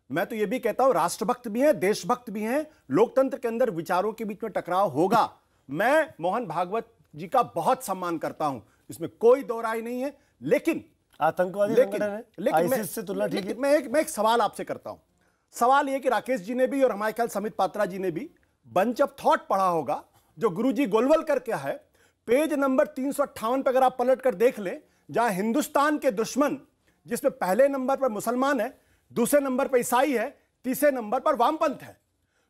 मैं तो ये भी कहता हूं राष्ट्रभक्त भी हैं, देशभक्त भी हैं। लोकतंत्र के अंदर विचारों के बीच में टकराव होगा। मैं मोहन भागवत जी का बहुत सम्मान करता हूं, इसमें कोई दो राय नहीं है, लेकिन आतंकवादी लेकिन से तुलना ठीक है। मैं एक सवाल आपसे करता हूं। सवाल यह कि राकेश जी ने भी और हमारे ख्याल समित पात्रा जी ने भी बंच ऑफ थॉट पढ़ा होगा, जो गुरुजी गोलवलकर क्या है, पेज नंबर 358 पर अगर आप पलट कर देख लें, जहां हिंदुस्तान के दुश्मन, जिसमें पहले नंबर पर मुसलमान है, दूसरे नंबर पर ईसाई है, तीसरे नंबर पर वामपंथ है।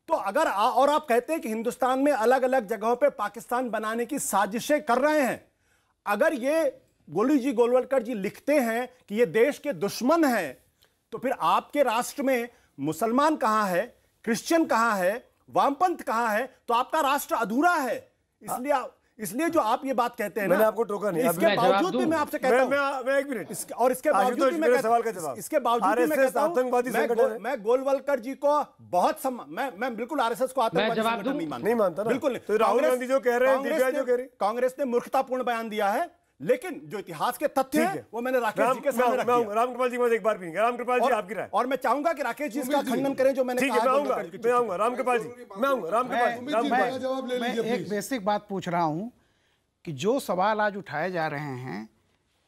तो अगर और आप कहते हैं कि हिंदुस्तान में अलग अलग जगहों पे पाकिस्तान बनाने की साजिशें कर रहे हैं, अगर ये गुरुजी गोलवलकर जी लिखते हैं कि ये देश के दुश्मन हैं, तो फिर आपके राष्ट्र में मुसलमान कहां है, क्रिश्चियन कहां है, वामपंथ कहां है? तो आपका राष्ट्र अधूरा है। इसलिए जो आप ये बात कहते हैं, मैंने आपको टोका नहीं, इसके बावजूद भी मैं आपसे कहता हूं, मैं एक मिनट, और इसके बावजूद भी मैं सवाल का जवाब, इसके बावजूद भी मैं कहता हूं, आतंकवादी संगठन, मैं गोलवलकर जी को बहुत मैं बिल्कुल आरएसएस को आतंकवादी संगठन नहीं मानता, बिल्कुल नहीं। तो राहुल गांधी जो कह रहे हैं, दिव्या जो कह रही, कांग्रेस ने मूर्खतापूर्ण बयान दिया है, लेकिन जो इतिहास के तथ्य हैं वो मैंने राकेश जी के सामने रख दिया। रामकृपाल जी एक बार पीएंगे। रामकृपाल जी आपकी राय, और मैं चाहूंगा कि राकेश जी इसका खंडन करें जो मैंने कहा। मैं आऊंगा रामकृपाल जी, मैं आऊंगा रामकृपाल। मैं एक बेसिक बात पूछ रहा हूं कि जो सवाल आज उठाए जा रहे हैं,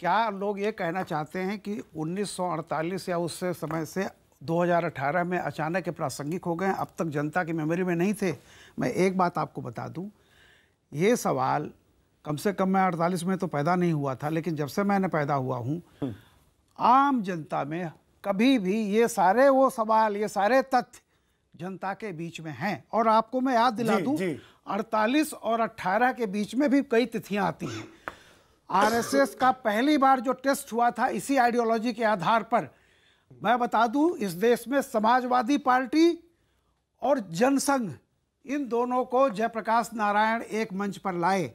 क्या लोग ये कहना चाहते हैं कि 1948 या उससे समय से 2018 में अचानक प्रासंगिक हो गए, अब तक जनता की मेमोरी में नहीं थे? मैं एक बात आपको बता दूं, ये सवाल कम से कम मैं 48 में तो पैदा नहीं हुआ था, लेकिन जब से मैंने पैदा हुआ हूं, आम जनता में कभी भी ये सारे वो सवाल, ये सारे तथ्य जनता के बीच में हैं। और आपको मैं याद दिला दूं, 48 और 18 के बीच में भी कई तिथियां आती हैं। आरएसएस का पहली बार जो टेस्ट हुआ था इसी आइडियोलॉजी के आधार पर, मैं बता दूं इस देश में समाजवादी पार्टी और जनसंघ इन दोनों को जयप्रकाश नारायण एक मंच पर लाए।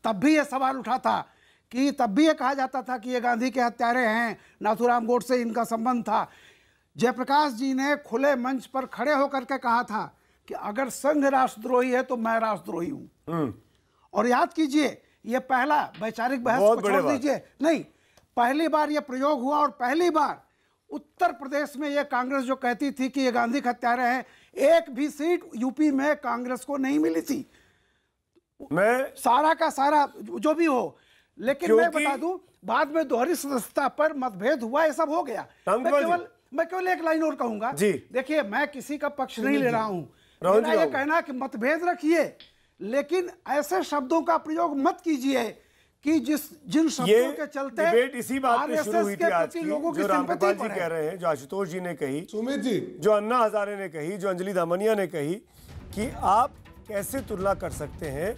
तब भी ये सवाल उठा था कि तब भी ये कहा जाता था कि ये गांधी के हत्यारे हैं, नाथूराम गोडसे से इनका संबंध था। जयप्रकाश जी ने खुले मंच पर खड़े होकर के कहा था कि अगर संघ राष्ट्रद्रोही है तो मैं राष्ट्रद्रोही हूं। और याद कीजिए ये पहला वैचारिक बहस को छोड़ दीजिए, नहीं, पहली बार ये प्रयोग हुआ और पहली बार उत्तर प्रदेश में ये कांग्रेस जो कहती थी कि ये गांधी के हत्यारे हैं, एक भी सीट यूपी में कांग्रेस को नहीं मिली थी। मैं सारा का सारा जो भी हो, लेकिन मैं बता दूं बाद में दोहरी सदस्यता पर मतभेद हुआ, ये सब हो गया। मैं केवल एक लाइन और कहूंगा, देखिए मैं किसी का पक्ष नहीं ले रहा हूं, मेरा ये कहना कि मतभेद रखिए लेकिन ऐसे शब्दों का प्रयोग मत कीजिए कि जिन शब्दों के चलते डिबेट इसी बात पे शुरू हुई थी आज की, जो रामपाल जी कह रहे हैं, जो आशुतोष जी ने कही, सुमित जी, जो अन्ना हजारे ने कही, जो अंजलि दामनिया ने कही कि आप कैसे तुलना कर सकते हैं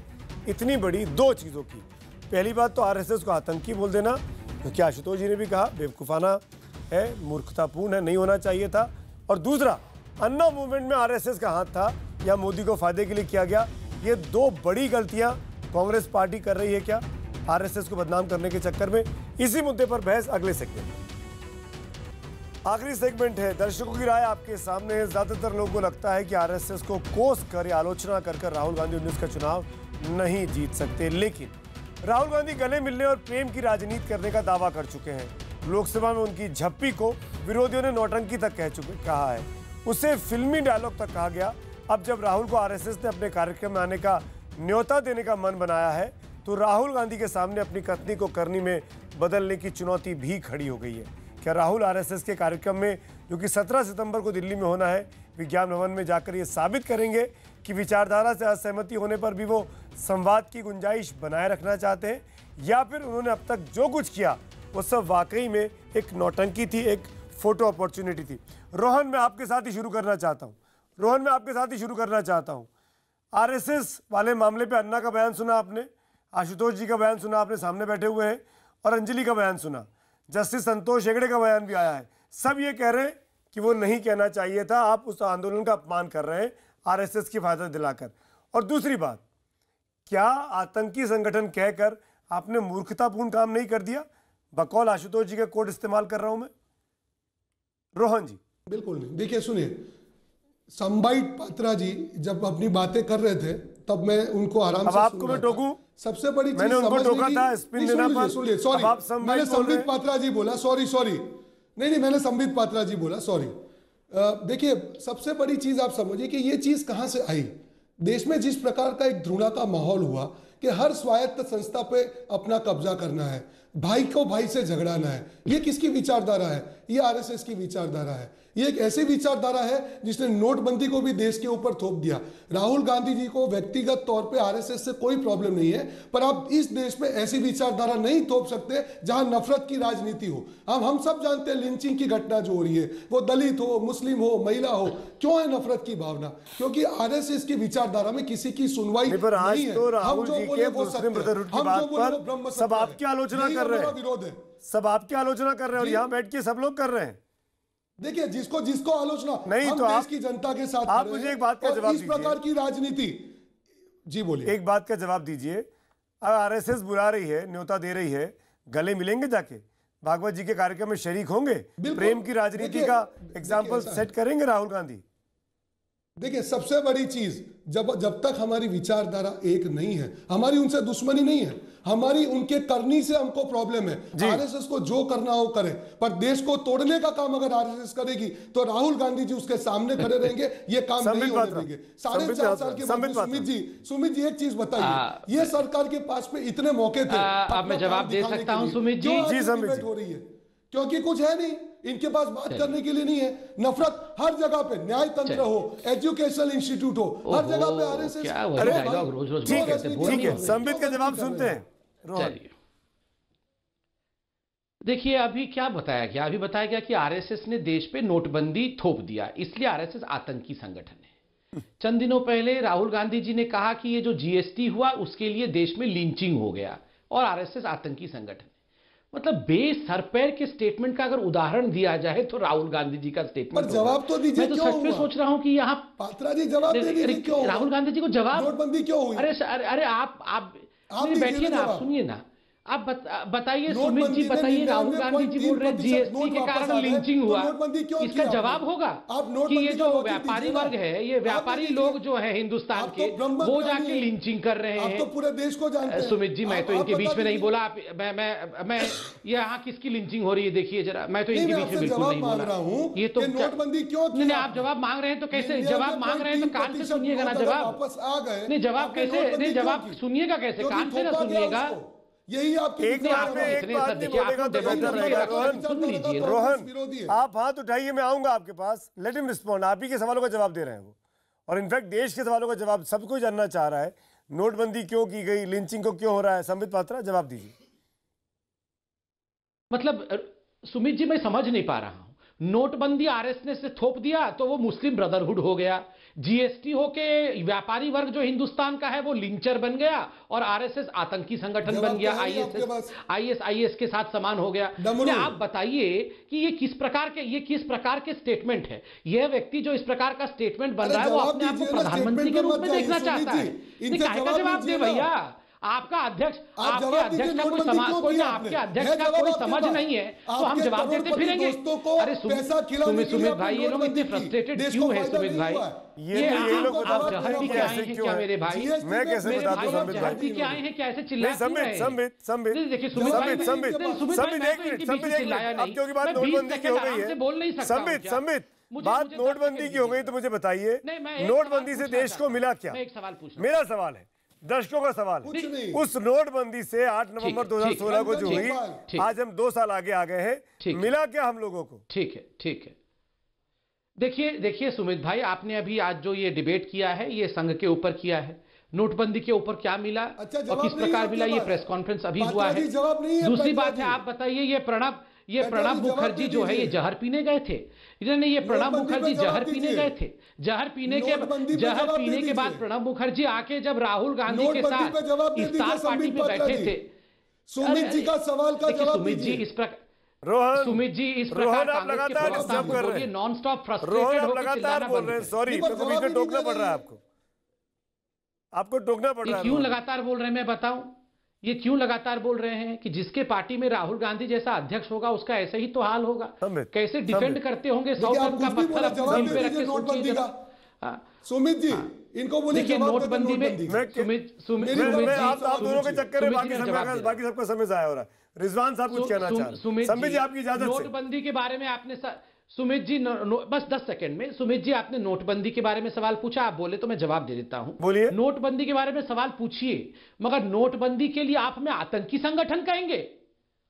इतनी बड़ी दो चीजों की। पहली बात तो आरएसएस को आतंकी बोल देना, क्योंकि आशुतोष जी ने भी कहा बेवकूफाना है, मूर्खतापूर्ण है, नहीं होना चाहिए था। और दूसरा, अन्ना मूवमेंट में आरएसएस का हाथ था या मोदी को फायदे के लिए किया गया। ये दो बड़ी गलतियां कांग्रेस पार्टी कर रही है क्या आरएसएस को बदनाम करने के चक्कर में। इसी मुद्दे पर बहस अगले सेगमेंट में। आखिरी सेगमेंट है, दर्शकों की राय आपके सामने है। ज्यादातर लोगों को लगता है कि आरएसएस को कोस कर या आलोचना कर राहुल गांधी 19 का चुनाव नहीं जीत सकते, लेकिन राहुल गांधी गले मिलने और प्रेम की राजनीति करने का दावा कर चुके हैं। लोकसभा में उनकी झप्पी को विरोधियों ने नौटंकी तक कहा है, उसे फिल्मी डायलॉग तक कहा गया। अब जब राहुल को आरएसएस ने अपने कार्यक्रम में आने का न्योता देने का मन बनाया है तो राहुल गांधी के सामने अपनी कथनी को करनी में बदलने की चुनौती भी खड़ी हो गई है। क्या राहुल आरएसएस के कार्यक्रम में, जो कि 17 सितंबर को दिल्ली में होना है, विज्ञान भवन में जाकर ये साबित करेंगे कि विचारधारा से असहमति होने पर भी वो संवाद की गुंजाइश बनाए रखना चाहते हैं, या फिर उन्होंने अब तक जो कुछ किया वो सब वाकई में एक नौटंकी थी, एक फोटो अपॉर्चुनिटी थी। रोहन, मैं आपके साथ ही शुरू करना चाहता हूँ। आरएसएस वाले मामले पे अन्ना का बयान सुना आपने, आशुतोष जी का बयान सुना आपने, सामने बैठे हुए हैं, और अंजलि का बयान सुना, जस्टिस संतोष हेगड़े का बयान भी आया है। सब ये कह रहे हैं कि वो नहीं कहना चाहिए था, आप उस आंदोलन का अपमान कर रहे हैं आरएसएस की फायदा दिलाकर। और दूसरी बात, क्या आतंकी संगठन कहकर आपने मूर्खतापूर्ण काम नहीं कर दिया? बकौल आशुतोष जी का कोड इस्तेमाल कर रहा हूं मैं। रोहन जी। बिल्कुल नहीं, देखिए सुनिए, संबाइट पात्रा जी जब अपनी बातें कर रहे थे तब मैं उनको आराम से आपको मैं टोकूं? सबसे बड़ी चीज मैंने उनको टोका था स्पिन देना पर। सॉरी, मैंने संबित पात्रा जी बोला, सॉरी नहीं, मैंने संबित पात्रा जी बोला, सॉरी। देखिए, सबसे बड़ी चीज आप समझिए कि ये चीज कहां से आई। देश में जिस प्रकार का एक घृणा का माहौल हुआ कि हर स्वायत्त संस्था पे अपना कब्जा करना है, भाई को भाई से झगड़ाना है, ये किसकी विचारधारा है? ये आरएसएस की विचारधारा है। ये एक ऐसी विचारधारा है जिसने नोटबंदी को भी देश के ऊपर थोप दिया। राहुल गांधी जी को व्यक्तिगत तौर पे आरएसएस से कोई प्रॉब्लम नहीं है, पर आप इस देश में ऐसी विचारधारा नहीं थोप सकते जहां नफरत की राजनीति हो। हम सब जानते हैं लिंचिंग की घटना जो हो रही है, वो दलित हो, मुस्लिम हो, महिला हो, क्यों है नफरत की भावना? क्योंकि आरएसएस की विचारधारा में किसी की सुनवाई नहीं है। हम जो बोले वो सत्य है, हम जो बोले वो ब्रह्म सत्य है। सब आपकी आलोचना कर रहे हैं, विरोध है, सब आपकी आलोचना कर रहे हैं और यहाँ बैठ के सब लोग कर रहे हैं। देखिए, जिसको आलोचना नहीं, हम तो देश की जनता के साथ आप मुझे एक बात का जवाब दीजिए। इस प्रकार की राजनीति, जी बोलिए। एक बात का जवाब दीजिए, अब आरएसएस बुला रही है, न्योता दे रही है, गले मिलेंगे जाके, भागवत जी के कार्यक्रम में शरीक होंगे, प्रेम की राजनीति का एग्जाम्पल सेट करेंगे राहुल गांधी? देखिए, सबसे बड़ी चीज, जब तक हमारी विचारधारा एक नहीं है, हमारी उनसे दुश्मनी नहीं है, हमारी उनके करनी से हमको प्रॉब्लम है। आरएसएस को जो करना हो करे, पर देश को तोड़ने का काम अगर आरएसएस करेगी तो राहुल गांधी जी उसके सामने खड़े रहेंगे, ये काम नहीं होने देंगे। 4.5 साल के बाद सुमित जी एक चीज बताइए, ये सरकार के पास में इतने मौके थे, अब मैं जवाब दे सकता हूं सुमित जी? हो रही है क्योंकि कुछ है नहीं, इनके पास बात करने के लिए नहीं है। नफरत हर जगह पे, न्याय तंत्र हो, एजुकेशनल इंस्टीट्यूट हो, हर जगह पे आरएसएस। ठीक है, संबित का जवाब सुनते हैं। देखिए, अभी क्या बताया गया? अभी बताया गया कि आरएसएस ने देश पे नोटबंदी थोप दिया, इसलिए आरएसएस आतंकी संगठन है। चंद दिनों पहले राहुल गांधी जी ने कहा कि ये जो जीएसटी हुआ उसके लिए देश में लिंचिंग हो गया, और आरएसएस आतंकी संगठन है। मतलब बेसर पैर के स्टेटमेंट का अगर उदाहरण दिया जाए तो राहुल गांधी जी का स्टेटमेंट। पर जवाब तो दीजिए, मैं तो सच में सोच रहा हूं कि यहाँ पात्रा जी जवाब दे दीजिए, क्यों राहुल गांधी जी को जवाब, नोटबंदी क्यों हुई? अरे आप बैठिए ना, आप सुनिए ना, आप बताइए सुमित जी, बताइए राहुल गांधी जी बोल रहे हैं जीएसटी के कारण लिंचिंग हुआ, इसका जवाब होगा कि ये जो व्यापारी वर्ग है, ये व्यापारी लोग जो है हिंदुस्तान के, वो जाके लिंचिंग कर रहे हैं। तो पूरे देश को जानते हैं। सुमित जी, मैं तो इनके बीच में नहीं बोला, मैं यहाँ किसकी लिंचिंग हो रही है देखिए जरा, मैं तो इनके बीच में बिल्कुल नहीं बोला। ये तो नोटबंदी क्यों? नहीं, आप जवाब मांग रहे हैं तो कैसे जवाब मांग रहे हैं, तो कान से सुनिएगा ना जवाब। वापस आ गए नहीं, जवाब कैसे, नहीं जवाब सुनिएगा कैसे, कान से ना सुनिएगा। यही आपकी एक बात नहीं बोलेगा तो बेहतर रहेगा। रोहन, आप हाथ उठाइए, मैं आऊंगा आपके पास। Let him respond. आप ही के सवालों का जवाब दे रहे हैं वो, और इनफैक्ट देश के सवालों का जवाब सबको जानना चाह रहा है। नोटबंदी क्यों की गई, लिंचिंग को क्यों हो रहा है? संबित पात्रा, जवाब दीजिए। मतलब सुमित जी, मैं समझ नहीं पा रहा हूं। नोटबंदी आरएसएस ने थोप दिया तो वो मुस्लिम ब्रदरहुड हो गया, जीएसटी होके व्यापारी वर्ग जो हिंदुस्तान का है वो लिंचर बन गया, और आरएसएस आतंकी संगठन बन गया, आईएस के साथ समान हो गया। आप बताइए कि ये किस प्रकार के स्टेटमेंट है? यह व्यक्ति जो इस प्रकार का स्टेटमेंट बन रहा है वो अपने आप को प्रधानमंत्री के रूप में देखना चाहता है। काहे का जवाब दे भैया? आपका अध्यक्ष, आपके अध्यक्ष का कोई समाज, कोई आपके अध्यक्ष का कोई समझ नहीं है तो हम जवाब देते फिरेंगे। अरे सुमित भाई, ये लोग इतने फ्रस्ट्रेटेड क्यों है सुमित भाई? ये आप जहर पी के आए हैं क्या मेरे भाई? मैं कैसे बता दूं संबित भाई? जहर पी के आए हैं क्या? ऐसे चिल्ला क्यों रहे हैं? संबित देखिए सुमित भाई, एक मिनट, अब क्योंकि बात नोटबंदी की हो गई है, बोल नहीं सकता। संबित, बात नोटबंदी की हो गई तो मुझे बताइए, नोटबंदी से देश को मिला क्या? एक सवाल पूछ, मेरा सवाल है, दर्शकों का सवाल है। उस नोटबंदी से 8 नवंबर 2016 को जो हुई, आज हम 2 साल आगे आ गए हैं, मिला क्या हम लोगों को? ठीक है। देखिए सुमित भाई, आपने अभी आज जो ये डिबेट किया है, ये संघ के ऊपर किया है। नोटबंदी के ऊपर क्या मिला और किस प्रकार मिला, ये प्रेस कॉन्फ्रेंस अभी हुआ है। दूसरी बात है, आप बताइए, ये प्रणब मुखर्जी जो है ये जहर पीने गए थे। ये प्रणब मुखर्जी जहर पीने गए थे। जहर पीने के बाद प्रणब मुखर्जी आके जब राहुल गांधी के साथ इफ्तार पार्टी पे बैठे थे, सुमित जी का सवाल का जवाब सुमित जी इस प्रकार नॉन स्टॉप फ्रस्ट्रेटेड होकर लगातार बोल रहे हैं। सॉरी, मेरे को बीच में टोकना पड़ रहा है, आपको टोकना पड़ रहा है। क्यों लगातार बोल रहे हैं मैं बताऊं? ये क्यों लगातार बोल रहे हैं कि जिसके पार्टी में राहुल गांधी जैसा अध्यक्ष होगा उसका ऐसे ही तो हाल होगा। कैसे डिफेंड करते होंगे 100 टन का पत्थर अपने दिल पे रख के सोचिए। सुमित जी, इनको बोलिए देखिए नोटबंदी में आप दोनों के चक्कर में बाकी सबका समय जाया हो रहा है। रिजवान साहब कुछ कहना चाह रहे हैं। संबित जी, आपकी इजाजत से नोटबंदी के बारे में आपने सुमित जी बस 10 सेकंड में, सुमित जी आपने नोटबंदी के बारे में सवाल पूछा, आप बोले तो मैं जवाब दे देता हूं। बोलिए। नोटबंदी के बारे में सवाल पूछिए, मगर नोटबंदी के लिए आप हमें आतंकी संगठन कहेंगे?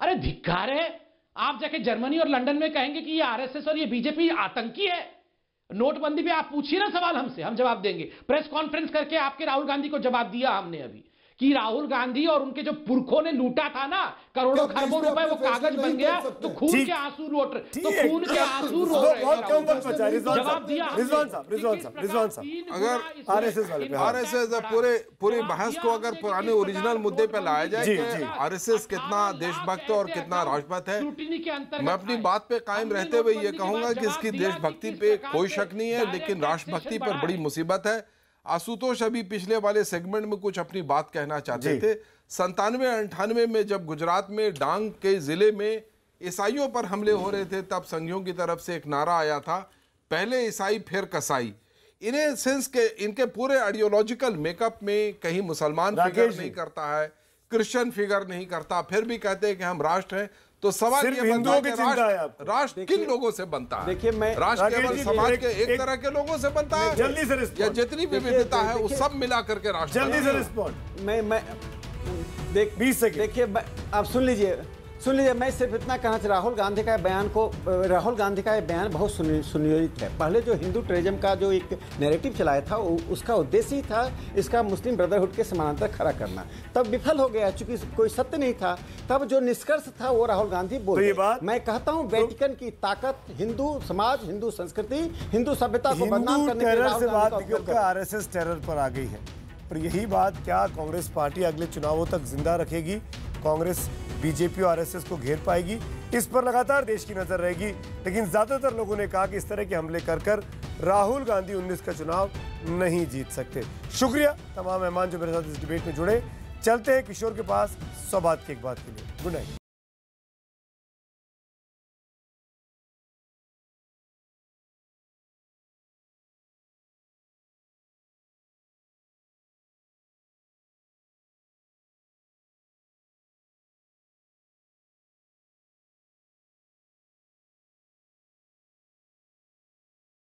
अरे धिक्कार है, आप जाके जर्मनी और लंदन में कहेंगे कि ये आरएसएस और ये बीजेपी आतंकी है। नोटबंदी पे आप पूछिए ना सवाल हमसे, हम जवाब देंगे। प्रेस कॉन्फ्रेंस करके आपके राहुल गांधी को जवाब दिया हमने अभी कि राहुल गांधी और उनके जो पुरखों ने लूटा था ना करोड़ों खरबों रुपए, वो कागज बन गया तो खून के आंसू रो रहे हैं। जवाब दिया रिजवान साहब, अगर आरएसएस पूरी बहस को अगर पुराने ओरिजिनल मुद्दे पे लाया जाए कि आरएसएस कितना देशभक्त और कितना राष्ट्रभक्त है, मैं अपनी बात पे कायम रहते हुए ये कहूंगा कि इसकी देशभक्ति पे कोई शक नहीं है, लेकिन राष्ट्रभक्ति पर बड़ी मुसीबत है। आशुतोष अभी पिछले वाले सेगमेंट में कुछ अपनी बात कहना चाहते थे। 97-98 में जब गुजरात में डांग के जिले में ईसाइयों पर हमले हो रहे थे, तब संघियों की तरफ से एक नारा आया था, पहले ईसाई फिर कसाई। इन्हें सेंस के इनके पूरे आइडियोलॉजिकल मेकअप में कहीं मुसलमान फिगर नहीं करता है, क्रिश्चियन फिगर नहीं करता, फिर भी कहते हैं कि हम राष्ट्र हैं। तो सवाल ये बनता है कि राष्ट्र किन लोगों से बनता है? देखिए, मैं राष्ट्र केवल समाज के एक तरह के लोगों से बनता है जल्दी से रिस्पॉन्ड, या जितनी विविधता है वो सब मिला करके राष्ट्र? जल्दी से रिस्पॉन्ड। मैं 20 सेकंड। देखिए, आप सुन लीजिए, मैं सिर्फ इतना कहना चाह, राहुल गांधी का बयान बहुत सुनियोजित है। पहले जो हिंदू टूरिज्म का जो एक नैरेटिव चलाया था, उसका उद्देश्य ही था इसका मुस्लिम ब्रदरहुड के समानांतर खड़ा करना, तब विफल हो गया चूंकि कोई सत्य नहीं था। तब जो निष्कर्ष था वो राहुल गांधी बोले। मैं कहता हूँ वेटिकन की ताकत, हिंदू समाज, हिंदू संस्कृति, हिंदू सभ्यता को बदनाम करने के लिए बात आरएसएस टेरर पर आ गई है। और यही बात क्या कांग्रेस पार्टी अगले चुनावों तक जिंदा रखेगी? कांग्रेस बीजेपी और आरएसएस को घेर पाएगी, इस पर लगातार देश की नजर रहेगी। लेकिन ज्यादातर लोगों ने कहा कि इस तरह के हमले कर कर राहुल गांधी 19 का चुनाव नहीं जीत सकते। शुक्रिया तमाम मेहमान जो मेरे साथ इस डिबेट में जुड़े। चलते हैं किशोर के पास 100 बात की एक बात के लिए। Good night.